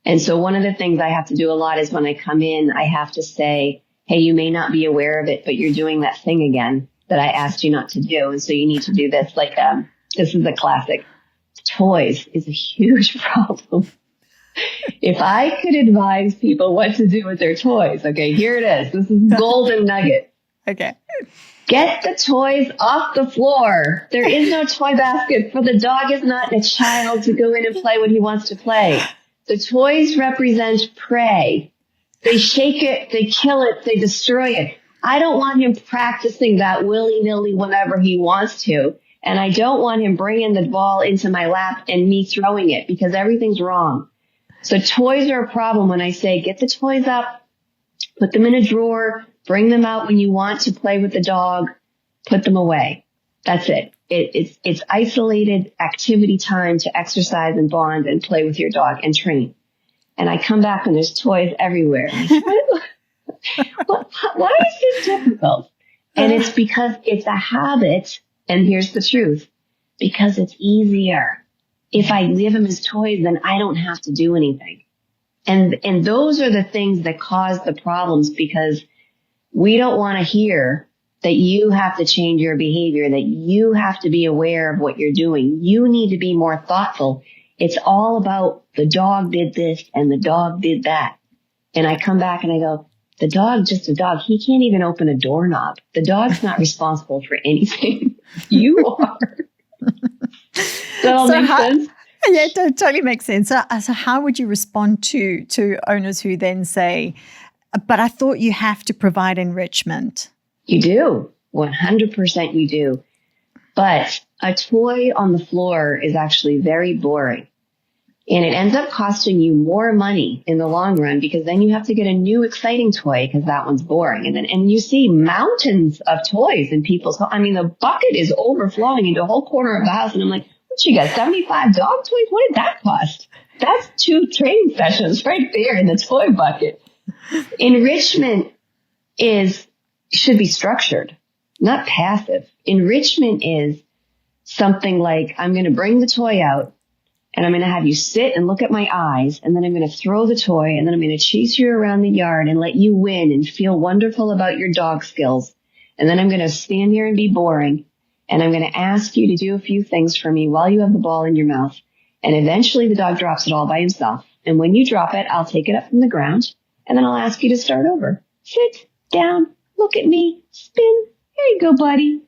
And so one of the things I have to do a lot is when I come in, I have to say, hey, you may not be aware of it, but you're doing that thing again that I asked you not to do. And so you need to do this. Like, this is a classic. Toys is a huge problem. If I could advise people what to do with their toys, okay, here it is. This is golden nugget. Okay. Get the toys off the floor. There is no toy basket, for the dog is not a child to go in and play when he wants to play. The toys represent prey. They shake it, they kill it, they destroy it. I don't want him practicing that willy-nilly whenever he wants to. And I don't want him bringing the ball into my lap and me throwing it, because everything's wrong. So toys are a problem when I say, get the toys up, put them in a drawer, bring them out when you want to play with the dog, put them away. That's it. It's isolated activity time to exercise and bond and play with your dog and train. And I come back and there's toys everywhere. Why is this difficult? And it's because it's a habit. And here's the truth, because it's easier. If I give him his toys, then I don't have to do anything. And those are the things that cause the problems, because we don't want to hear that you have to change your behavior, that you have to be aware of what you're doing. You need to be more thoughtful. It's all about the dog did this and the dog did that. And I come back and I go, the dog, just a dog. He can't even open a doorknob. The dog's not responsible for anything. You are. That all makes sense? Yeah, it totally makes sense. So how would you respond to owners who then say, but I thought you have to provide enrichment? You do. 100% you do. But a toy on the floor is actually very boring. And it ends up costing you more money in the long run because then you have to get a new exciting toy because that one's boring. And you see mountains of toys in people's home. I mean, the bucket is overflowing into a whole corner of the house. And I'm like, what you got, 75 dog toys? What did that cost? That's 2 training sessions right there in the toy bucket. Enrichment should be structured, not passive. Enrichment is something like, I'm going to bring the toy out, and I'm going to have you sit and look at my eyes, and then I'm going to throw the toy, and then I'm going to chase you around the yard and let you win and feel wonderful about your dog skills. And then I'm going to stand here and be boring, and I'm going to ask you to do a few things for me while you have the ball in your mouth. And eventually the dog drops it all by himself. And when you drop it, I'll take it up from the ground, and then I'll ask you to start over. Sit down, look at me, spin. Here you go, buddy.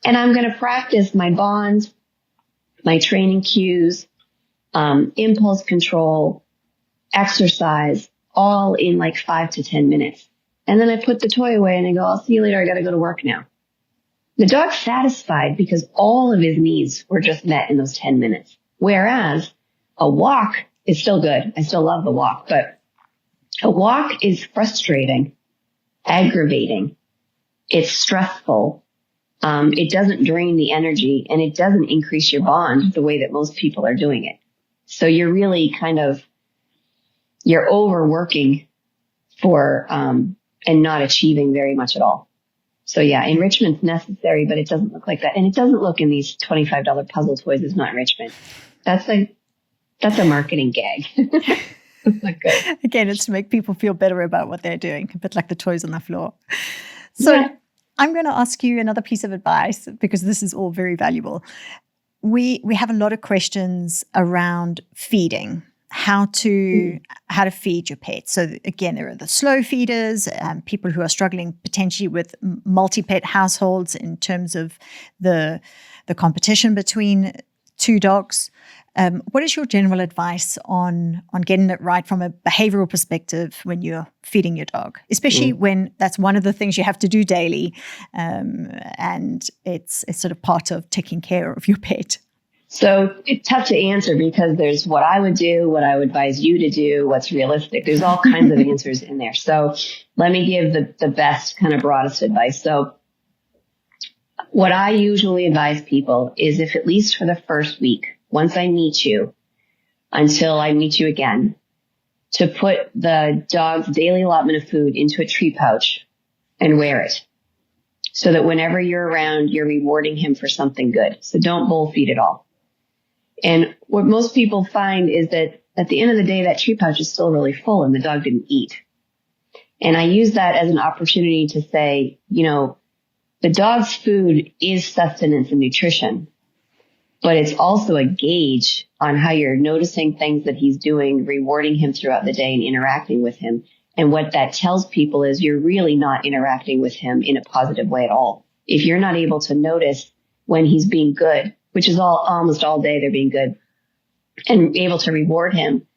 And I'm going to practice my bonds, my training cues, impulse control, exercise, all in like 5 to 10 minutes. And then I put the toy away and I go, I'll see you later. I got to go to work now. The dog's satisfied because all of his needs were just met in those 10 minutes. Whereas a walk is still good. I still love the walk, but a walk is frustrating, aggravating. It's stressful. It doesn't drain the energy, and it doesn't increase your bond the way that most people are doing it. So you're really you're overworking for, and not achieving very much at all. So yeah, enrichment's necessary, but it doesn't look like that. And it doesn't look in these $25 puzzle toys as not enrichment. That's a marketing gag. It's not good. Again, it's to make people feel better about what they're doing, a bit like the toys on the floor. So yeah. I'm going to ask you another piece of advice because this is all very valuable. We have a lot of questions around feeding, how to feed your pet. So again, there are the slow feeders, people who are struggling potentially with multi-pet households in terms of the competition between 2 dogs. What is your general advice on getting it right from a behavioral perspective when you're feeding your dog, especially when that's one of the things you have to do daily, and it's sort of part of taking care of your pet? So it's tough to answer because there's what I would do, what I would advise you to do, what's realistic. There's all kinds of answers in there. So let me give the best kind of broadest advice. So what I usually advise people is, if at least for the first week, once I meet you, until I meet you again, to put the dog's daily allotment of food into a tree pouch and wear it, so that whenever you're around, you're rewarding him for something good. So don't bowl feed at all. And what most people find is that at the end of the day, that tree pouch is still really full and the dog didn't eat. And I use that as an opportunity to say, the dog's food is sustenance and nutrition, but it's also a gauge on how you're noticing things that he's doing, rewarding him throughout the day and interacting with him. And what that tells people is you're really not interacting with him in a positive way at all. If you're not able to notice when he's being good, which is almost all day they're being good, and able to reward him,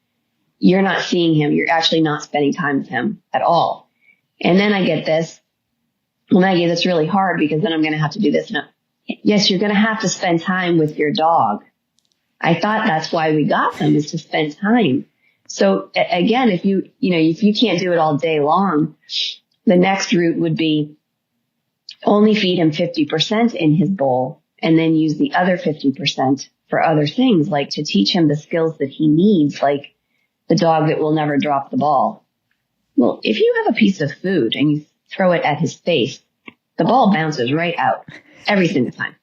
you're not seeing him. You're actually not spending time with him at all. And then I get this, well, Maggie, that's really hard because then I'm going to have to do this. Yes, you're going to have to spend time with your dog. I thought that's why we got them, is to spend time. So again, if you can't do it all day long, the next route would be only feed him 50% in his bowl and then use the other 50% for other things, like to teach him the skills that he needs, like the dog that will never drop the ball. Well, if you have a piece of food and you throw it at his face, the ball bounces right out every single time.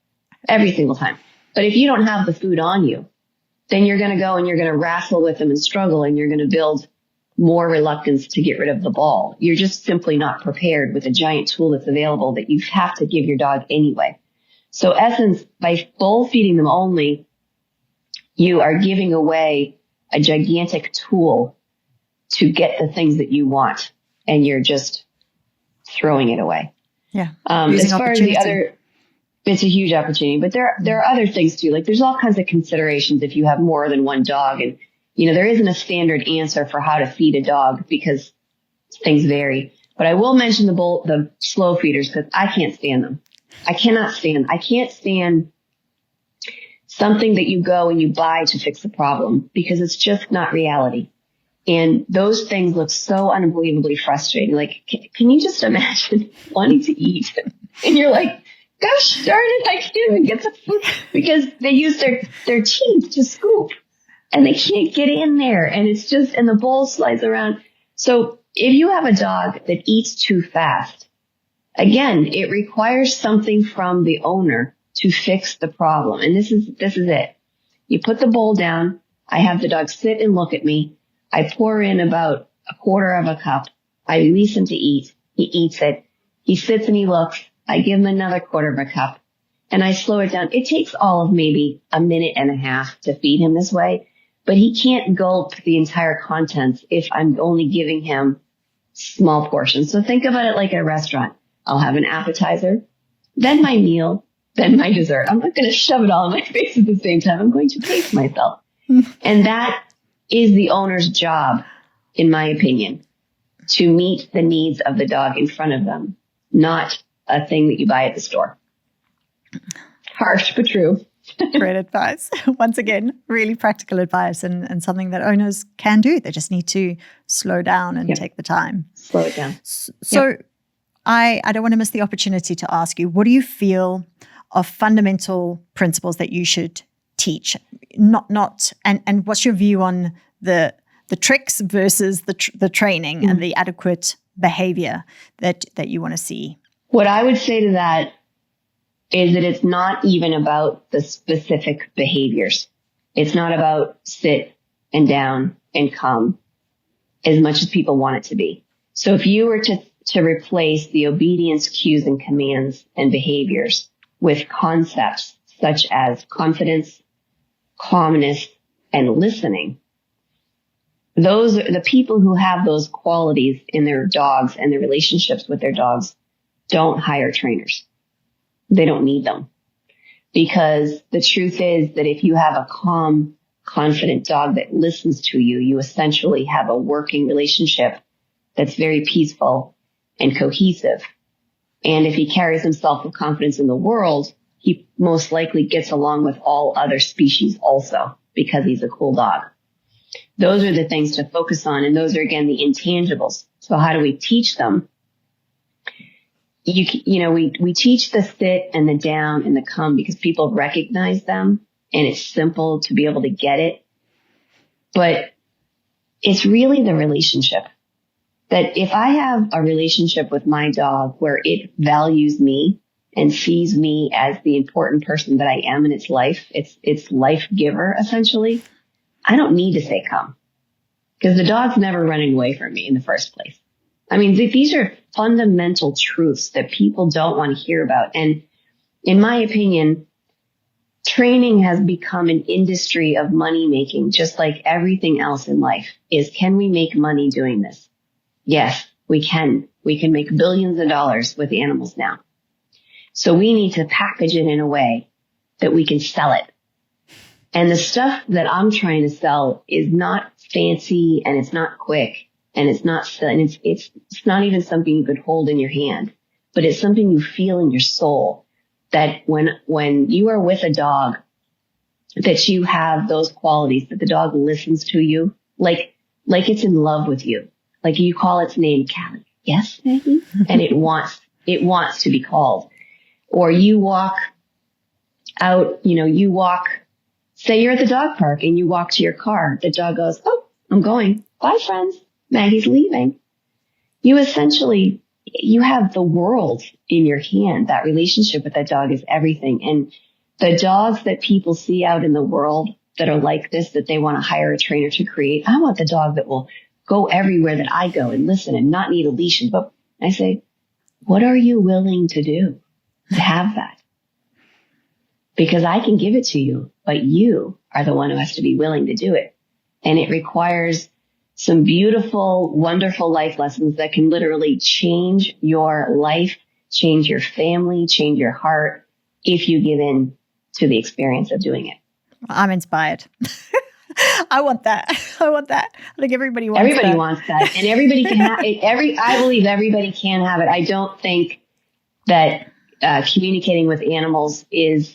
But if you don't have the food on you, then you're going to go and you're going to wrestle with him and struggle, and you're going to build more reluctance to get rid of the ball. You're just simply not prepared with a giant tool that's available that you have to give your dog anyway. So essence, by bowl feeding them only, you are giving away a gigantic tool to get the things that you want, and you're just throwing it away. Yeah. As far as the other, it's a huge opportunity, but there are other things too. Like there's all kinds of considerations if you have more than one dog, and there isn't a standard answer for how to feed a dog because things vary. But I will mention the slow feeders because I can't stand them. I can't stand something that you go and you buy to fix the problem, because it's just not reality. And those things look so unbelievably frustrating. Like, can you just imagine wanting to eat? And you're like, gosh darn it, I can't even get the food, because they use their teeth to scoop and they can't get in there. And it's just, and the bowl slides around. So if you have a dog that eats too fast, again, it requires something from the owner to fix the problem. And this is it. You put the bowl down. I have the dog sit and look at me. I pour in about a quarter of a cup. I release him to eat. He eats it. He sits and he looks. I give him another quarter of a cup and I slow it down. It takes all of maybe a minute and a half to feed him this way, but he can't gulp the entire contents if I'm only giving him small portions. So think about it like a restaurant. I'll have an appetizer, then my meal, then my dessert. I'm not going to shove it all in my face at the same time. I'm going to pace myself. And that is the owner's job, in my opinion, to meet the needs of the dog in front of them, not a thing that you buy at the store. Harsh, but true. Great advice. Once again, really practical advice and something that owners can do. They just need to slow down and take the time. Slow it down. So I don't want to miss the opportunity to ask you, what do you feel are fundamental principles that you should teach? And what's your view on the tricks versus the training and the adequate behavior that you want to see? What I would say to that is that it's not even about the specific behaviors. It's not about sit and down and come as much as people want it to be. So if you were to replace the obedience cues and commands and behaviors with concepts such as confidence, calmness, and listening, those are the people who have those qualities in their dogs and their relationships with their dogs don't hire trainers. They don't need them, because the truth is that if you have a calm, confident dog that listens to you, you essentially have a working relationship that's very peaceful and cohesive. And if he carries himself with confidence in the world, he most likely gets along with all other species also, because he's a cool dog. Those are the things to focus on. And those are, again, the intangibles. So how do we teach them? We teach the sit and the down and the come because people recognize them and it's simple to be able to get it. But it's really the relationship. That if I have a relationship with my dog where it values me and sees me as the important person that I am in its life, its life giver, essentially, I don't need to say come, because the dog's never running away from me in the first place. I mean, these are fundamental truths that people don't want to hear about. And in my opinion, training has become an industry of money making, just like everything else in life is. Can we make money doing this? Yes, we can. We can make billions of dollars with animals now. So we need to package it in a way that we can sell it. And the stuff that I'm trying to sell is not fancy and it's not quick and it's not even something you could hold in your hand, but it's something you feel in your soul, that when you are with a dog, that you have those qualities, that the dog listens to you like it's in love with you. Like you call its name, Callie. Yes, Maggie? And it wants to be called. Or you walk out, say you're at the dog park and you walk to your car. The dog goes, oh, I'm going. Bye, friends. Maggie's leaving. You have the world in your hand. That relationship with that dog is everything. And the dogs that people see out in the world that are like this, that they want to hire a trainer to create, I want the dog that will go everywhere that I go and listen and not need a leash. But I say, what are you willing to do to have that? Because I can give it to you, but you are the one who has to be willing to do it. And it requires some beautiful, wonderful life lessons that can literally change your life, change your family, change your heart, if you give in to the experience of doing it. I'm inspired. I want that. I think everybody wants that. Everybody wants that. And everybody can have it. I believe everybody can have it. I don't think that communicating with animals is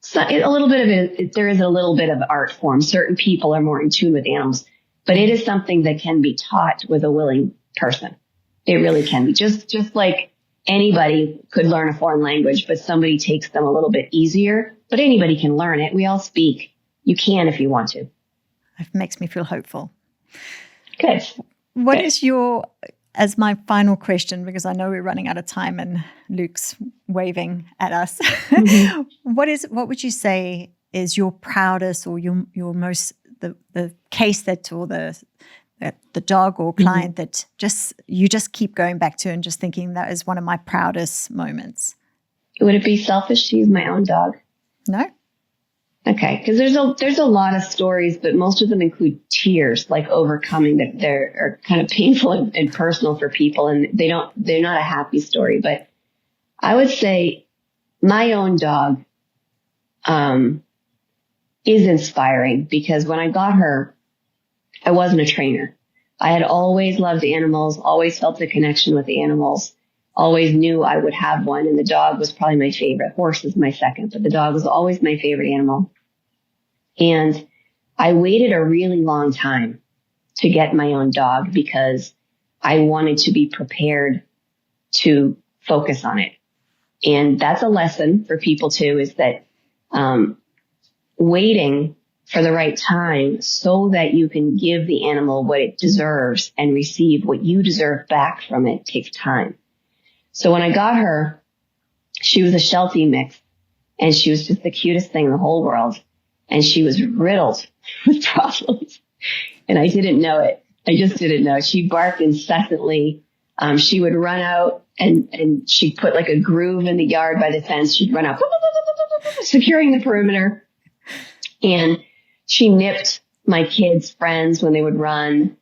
So a little bit of it, there is a little bit of art form. Certain people are more in tune with animals, but it is something that can be taught with a willing person. It really can be. Just like anybody could learn a foreign language, but somebody takes them a little bit easier. But anybody can learn it. We all speak. You can if you want to. It makes me feel hopeful. Good. What is your, as my final question, because I know we're running out of time and Luke's waving at us. Mm-hmm. What would you say is your proudest or your most, the case that, or the dog or client mm-hmm. that you just keep going back to and just thinking that is one of my proudest moments? Would it be selfish to use my own dog? No. Okay, because there's a lot of stories, but most of them include tears, like overcoming that are kind of painful and personal for people, and they're not a happy story. But I would say my own dog is inspiring, because when I got her, I wasn't a trainer. I had always loved animals, always felt a connection with the animals, always knew I would have one, and the dog was probably my favorite. Horse is my second, but the dog was always my favorite animal. And I waited a really long time to get my own dog because I wanted to be prepared to focus on it. And that's a lesson for people too, is that waiting for the right time so that you can give the animal what it deserves and receive what you deserve back from it takes time. So when I got her, she was a Sheltie mix, and she was just the cutest thing in the whole world. And she was riddled with problems. And I didn't know it. I just didn't know. She barked incessantly. She would run out and she'd put like a groove in the yard by the fence. She'd run out, securing the perimeter. And she nipped my kids' friends when they would run.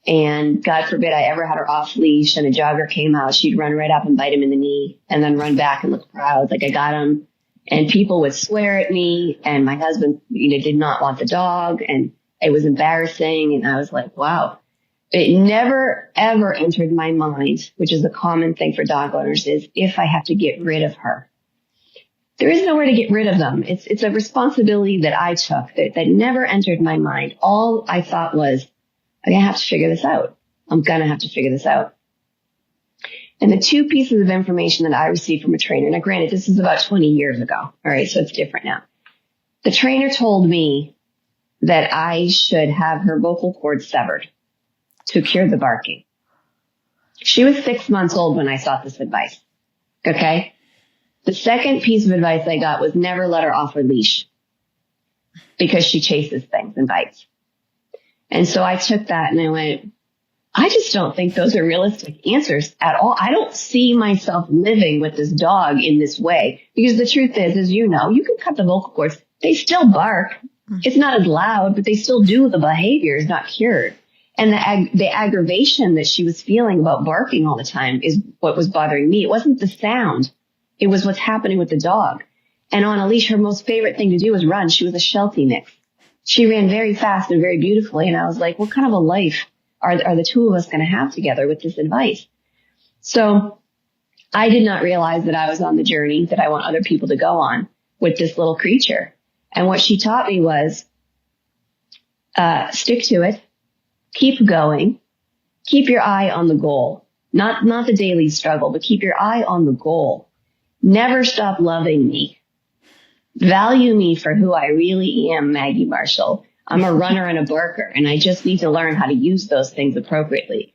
And God forbid I ever had her off leash and a jogger came out. She'd run right up and bite him in the knee and then run back and look proud. Like, I got him. And people would swear at me, and my husband, did not want the dog, and it was embarrassing. And I was like, wow. It never, ever entered my mind, which is a common thing for dog owners, is if I have to get rid of her. There is nowhere to get rid of them. It's a responsibility that I took that never entered my mind. All I thought was, I'm going to have to figure this out. I'm going to have to figure this out. And the two pieces of information that I received from a trainer, now granted, this is about 20 years ago. All right, so it's different now. The trainer told me that I should have her vocal cord severed to cure the barking. She was 6 months old when I sought this advice. Okay? The second piece of advice I got was never let her off her leash because she chases things and bites. And so I took that and I went, I just don't think those are realistic answers at all. I don't see myself living with this dog in this way, because the truth is, as you know, you can cut the vocal cords. They still bark. It's not as loud, but they still do. The behavior is not cured. And the aggravation that she was feeling about barking all the time is what was bothering me. It wasn't the sound. It was what's happening with the dog. And on a leash, her most favorite thing to do was run. She was a Sheltie mix. She ran very fast and very beautifully. And I was like, what kind of a life are the two of us going to have together with this advice? So I did not realize that I was on the journey that I want other people to go on with this little creature. And what she taught me was, stick to it, keep going, keep your eye on the goal, not the daily struggle, but keep your eye on the goal. Never stop loving me. Value me for who I really am, Maggie Marshall. I'm a runner and a barker, and I just need to learn how to use those things appropriately.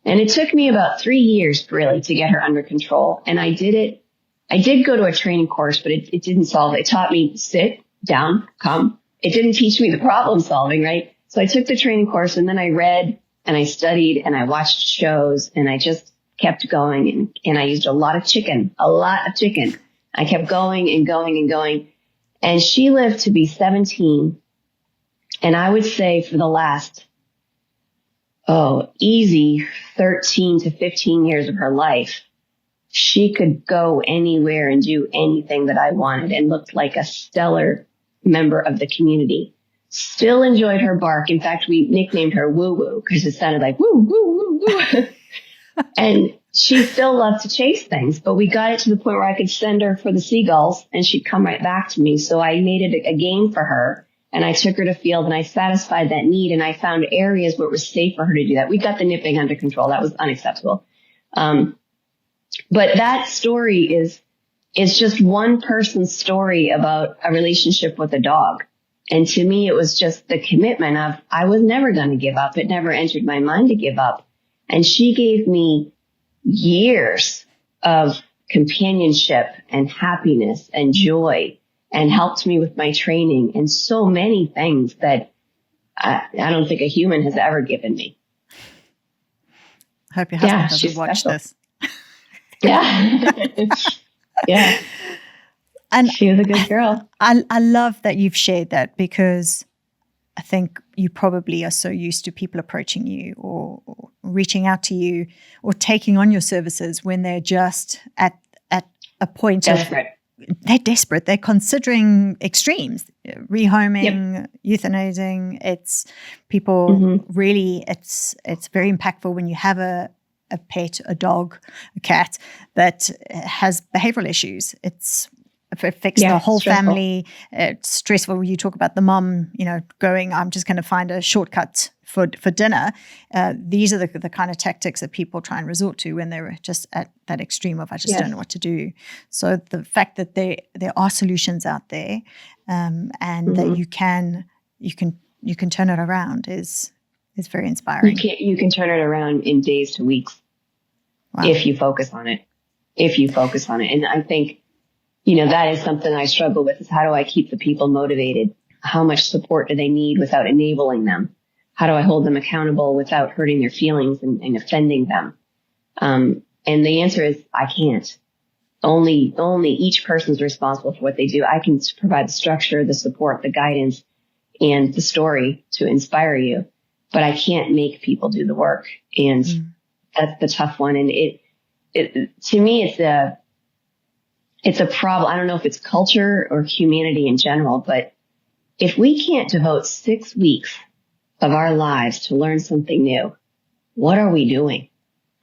And it took me about 3 years, really, to get her under control. And I did it. I did go to a training course, but it didn't solve it. It taught me sit, down, come. It didn't teach me the problem solving, right? So I took the training course, and then I read and I studied and I watched shows, and I just kept going. And I used a lot of chicken. I kept going and going and going. And she lived to be 17. And I would say for the last, easy 13 to 15 years of her life, she could go anywhere and do anything that I wanted and looked like a stellar member of the community. Still enjoyed her bark. In fact, we nicknamed her Woo Woo because it sounded like woo, woo, woo, woo. And she still loved to chase things, but we got it to the point where I could send her for the seagulls and she'd come right back to me. So I made it a game for her, and I took her to field and I satisfied that need, and I found areas where it was safe for her to do that. We got the nipping under control. That was unacceptable. But that story is just one person's story about a relationship with a dog. And to me, it was just the commitment of, I was never going to give up. It never entered my mind to give up. And she gave me years of companionship and happiness and joy, and helped me with my training and so many things that I don't think a human has ever given me. I hope your husband doesn't watch this. Yeah. Yeah. And she was a good girl. I love that you've shared that, because I think you probably are so used to people approaching you or reaching out to you or taking on your services when they're just at a point desperate. They're desperate. They're considering extremes, rehoming, euthanizing. It's people really, it's very impactful when you have a pet, a dog, a cat that has behavioral issues. It affects the whole family. It's stressful. You talk about the mom, going, I'm just going to find a shortcut for dinner. These are the kind of tactics that people try and resort to when they're just at that extreme of, I just don't know what to do. So the fact that there are solutions out there, and that you can turn it around is very inspiring. You can turn it around in days to weeks. Wow. If you focus on it. And I think, that is something I struggle with, is how do I keep the people motivated? How much support do they need without enabling them? How do I hold them accountable without hurting their feelings and offending them? And the answer is, I can't. Only each person's responsible for what they do. I can provide the structure, the support, the guidance, and the story to inspire you, but I can't make people do the work. And that's the tough one. And it to me, it's a problem. I don't know if it's culture or humanity in general, but if we can't devote 6 weeks of our lives to learn something new, what are we doing?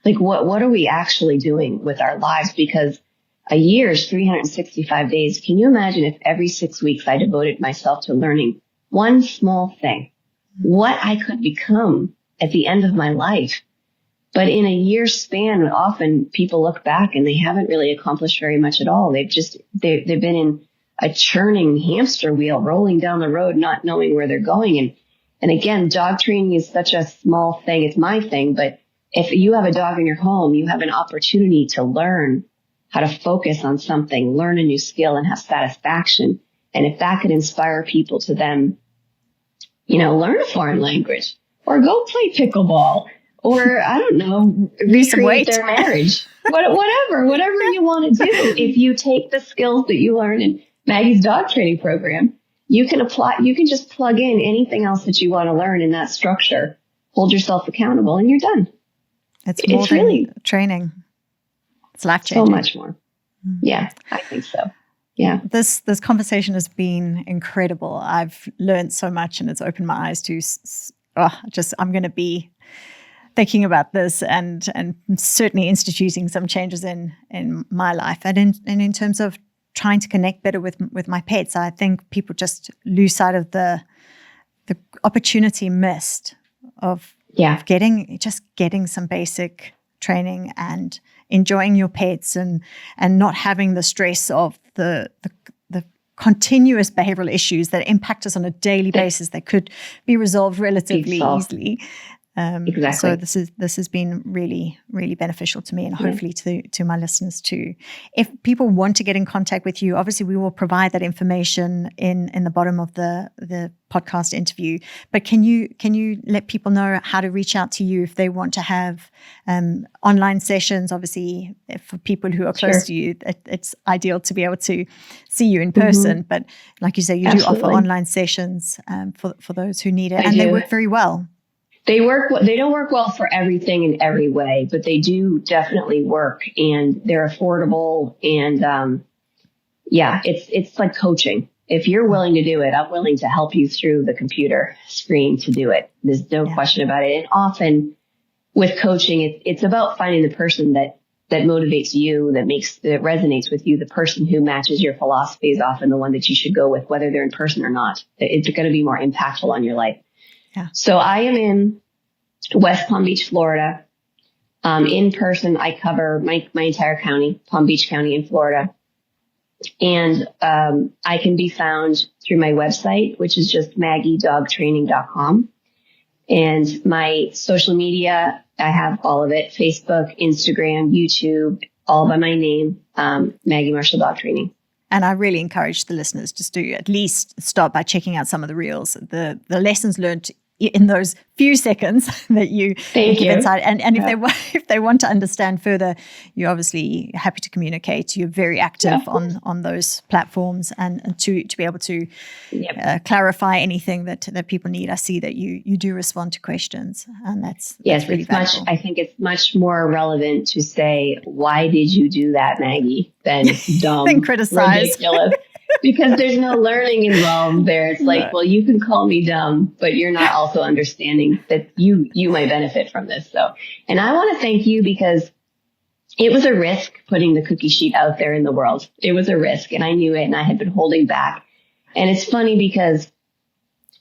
Like, what are we actually doing with our lives? Because a year is 365 days. Can you imagine if every 6 weeks I devoted myself to learning one small thing, what I could become at the end of my life? But in a year's span, often people look back and they haven't really accomplished very much at all. They've been in a churning hamster wheel, rolling down the road, not knowing where they're going. And again, dog training is such a small thing. It's my thing, but if you have a dog in your home, you have an opportunity to learn how to focus on something, learn a new skill, and have satisfaction. And if that could inspire people to then, learn a foreign language or go play pickleball, or I don't know, recreate their marriage, whatever you want to do. If you take the skills that you learn in Maggie's dog training program, you can just plug in anything else that you want to learn in that structure, hold yourself accountable, and you're done. It's more than really training. It's life-changing. So much more. Yeah, I think so. Yeah. This conversation has been incredible. I've learned so much, and it's opened my eyes to, I'm going to be thinking about this and certainly instituting some changes in my life. And in terms of trying to connect better with my pets, I think people just lose sight of the opportunity missed of getting some basic training and enjoying your pets and not having the stress of the continuous behavioral issues that impact us on a daily basis that could be resolved relatively easily. Exactly. So this has been really, really beneficial to me, and hopefully to my listeners too. If people want to get in contact with you, obviously we will provide that information in the bottom of the podcast interview. But can you let people know how to reach out to you if they want to have online sessions? Obviously, for people who are close to you, it's ideal to be able to see you in person. But like you say, you do offer online sessions for those who need it, and they work very well. They don't work well for everything in every way, but they do definitely work, and they're affordable. And, it's like coaching. If you're willing to do it, I'm willing to help you through the computer screen to do it. There's no question about it. And often with coaching, it's about finding the person that motivates you, that resonates with you, the person who matches your philosophy is often the one that you should go with, whether they're in person or not. It's going to be more impactful on your life. Yeah. So I am in West Palm Beach, Florida. In person, I cover my entire county, Palm Beach County in Florida. And I can be found through my website, which is just maggiedogtraining.com. And my social media, I have all of it: Facebook, Instagram, YouTube, all by my name, Maggie Marshall Dog Training. And I really encourage the listeners just to at least start by checking out some of the reels, the lessons learned in those few seconds that you give inside. And if they want to understand further, you're obviously happy to communicate. You're very active on those platforms and to be able to clarify anything that people need. I see that you do respond to questions, and that's really valuable. I think it's much more relevant to say, why did you do that, Maggie, than dumb, than criticize. Ridiculous. Because there's no learning involved there. It's like, well, you can call me dumb, but you're not also understanding that you might benefit from this. So, and I want to thank you, because it was a risk putting the cookie sheet out there in the world. It was a risk, and I knew it, and I had been holding back. And it's funny because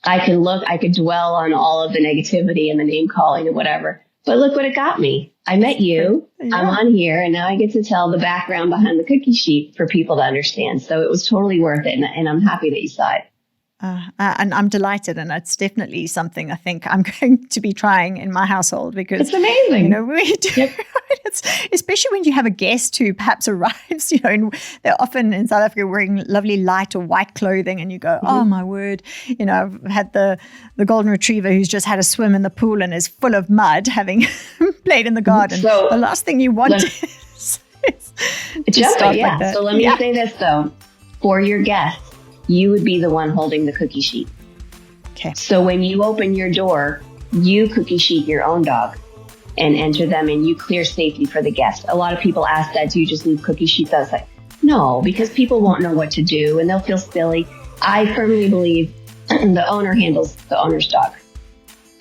I could dwell on all of the negativity and the name calling and whatever, but look what it got me. I met you, I'm on here, and now I get to tell the background behind the cookie sheet for people to understand. So it was totally worth it, and I'm happy that you saw it. And I'm delighted, and it's definitely something I think I'm going to be trying in my household, because it's amazing. We do, it's, especially when you have a guest who perhaps arrives, and they're often in South Africa wearing lovely light or white clothing, and you go, oh my word, I've had the golden retriever who's just had a swim in the pool and is full of mud, having played in the garden. So the last thing you want is to start like that. So let me say this though, for your guests, you would be the one holding the cookie sheet. Okay. So when you open your door, you cookie sheet your own dog and enter them, and you clear safety for the guest. A lot of people ask that, do you just leave cookie sheets outside? No, because people won't know what to do and they'll feel silly. I firmly believe the owner handles the owner's dog,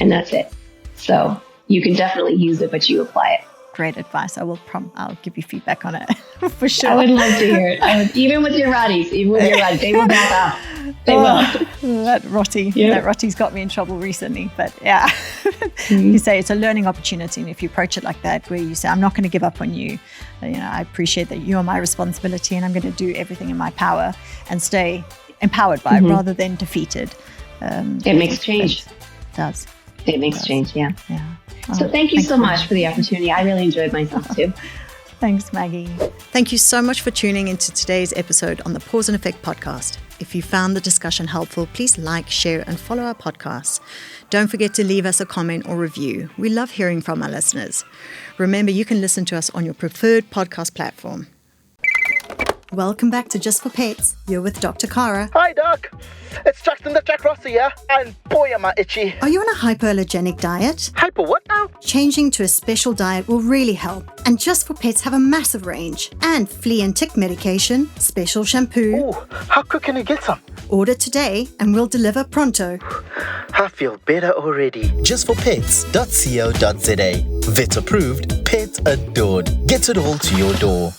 and that's it. So you can definitely use it, but you apply it. Great advice. I'll give you feedback on it for sure. I would love to hear it. Even with your Rotties, they will back off. They will. That Rottie's got me in trouble recently. But yeah, you say it's a learning opportunity, and if you approach it like that, where you say, I'm not going to give up on you. I appreciate that you are my responsibility, and I'm going to do everything in my power and stay empowered by it rather than defeated. It makes change. It does. It makes change. Yeah. So Oh, thank you so much for the opportunity. I really enjoyed myself too. Thanks, Maggie. Thank you so much for tuning into today's episode on the Pause and Effect podcast. If you found the discussion helpful, please like, share, and follow our podcasts. Don't forget to leave us a comment or review. We love hearing from our listeners. Remember, you can listen to us on your preferred podcast platform. Welcome back to Just for Pets. You're with Dr. Carra. Hi, Doc. It's Jackson the Jack Rossi here, and boy, am I itchy. Are you on a hypoallergenic diet? Hyper what now? Changing to a special diet will really help. And Just for Pets have a massive range. And flea and tick medication, special shampoo. Ooh, how quick can you get some? Order today and we'll deliver pronto. I feel better already. Justforpets.co.za. Vet approved, pet adored. Get it all to your door.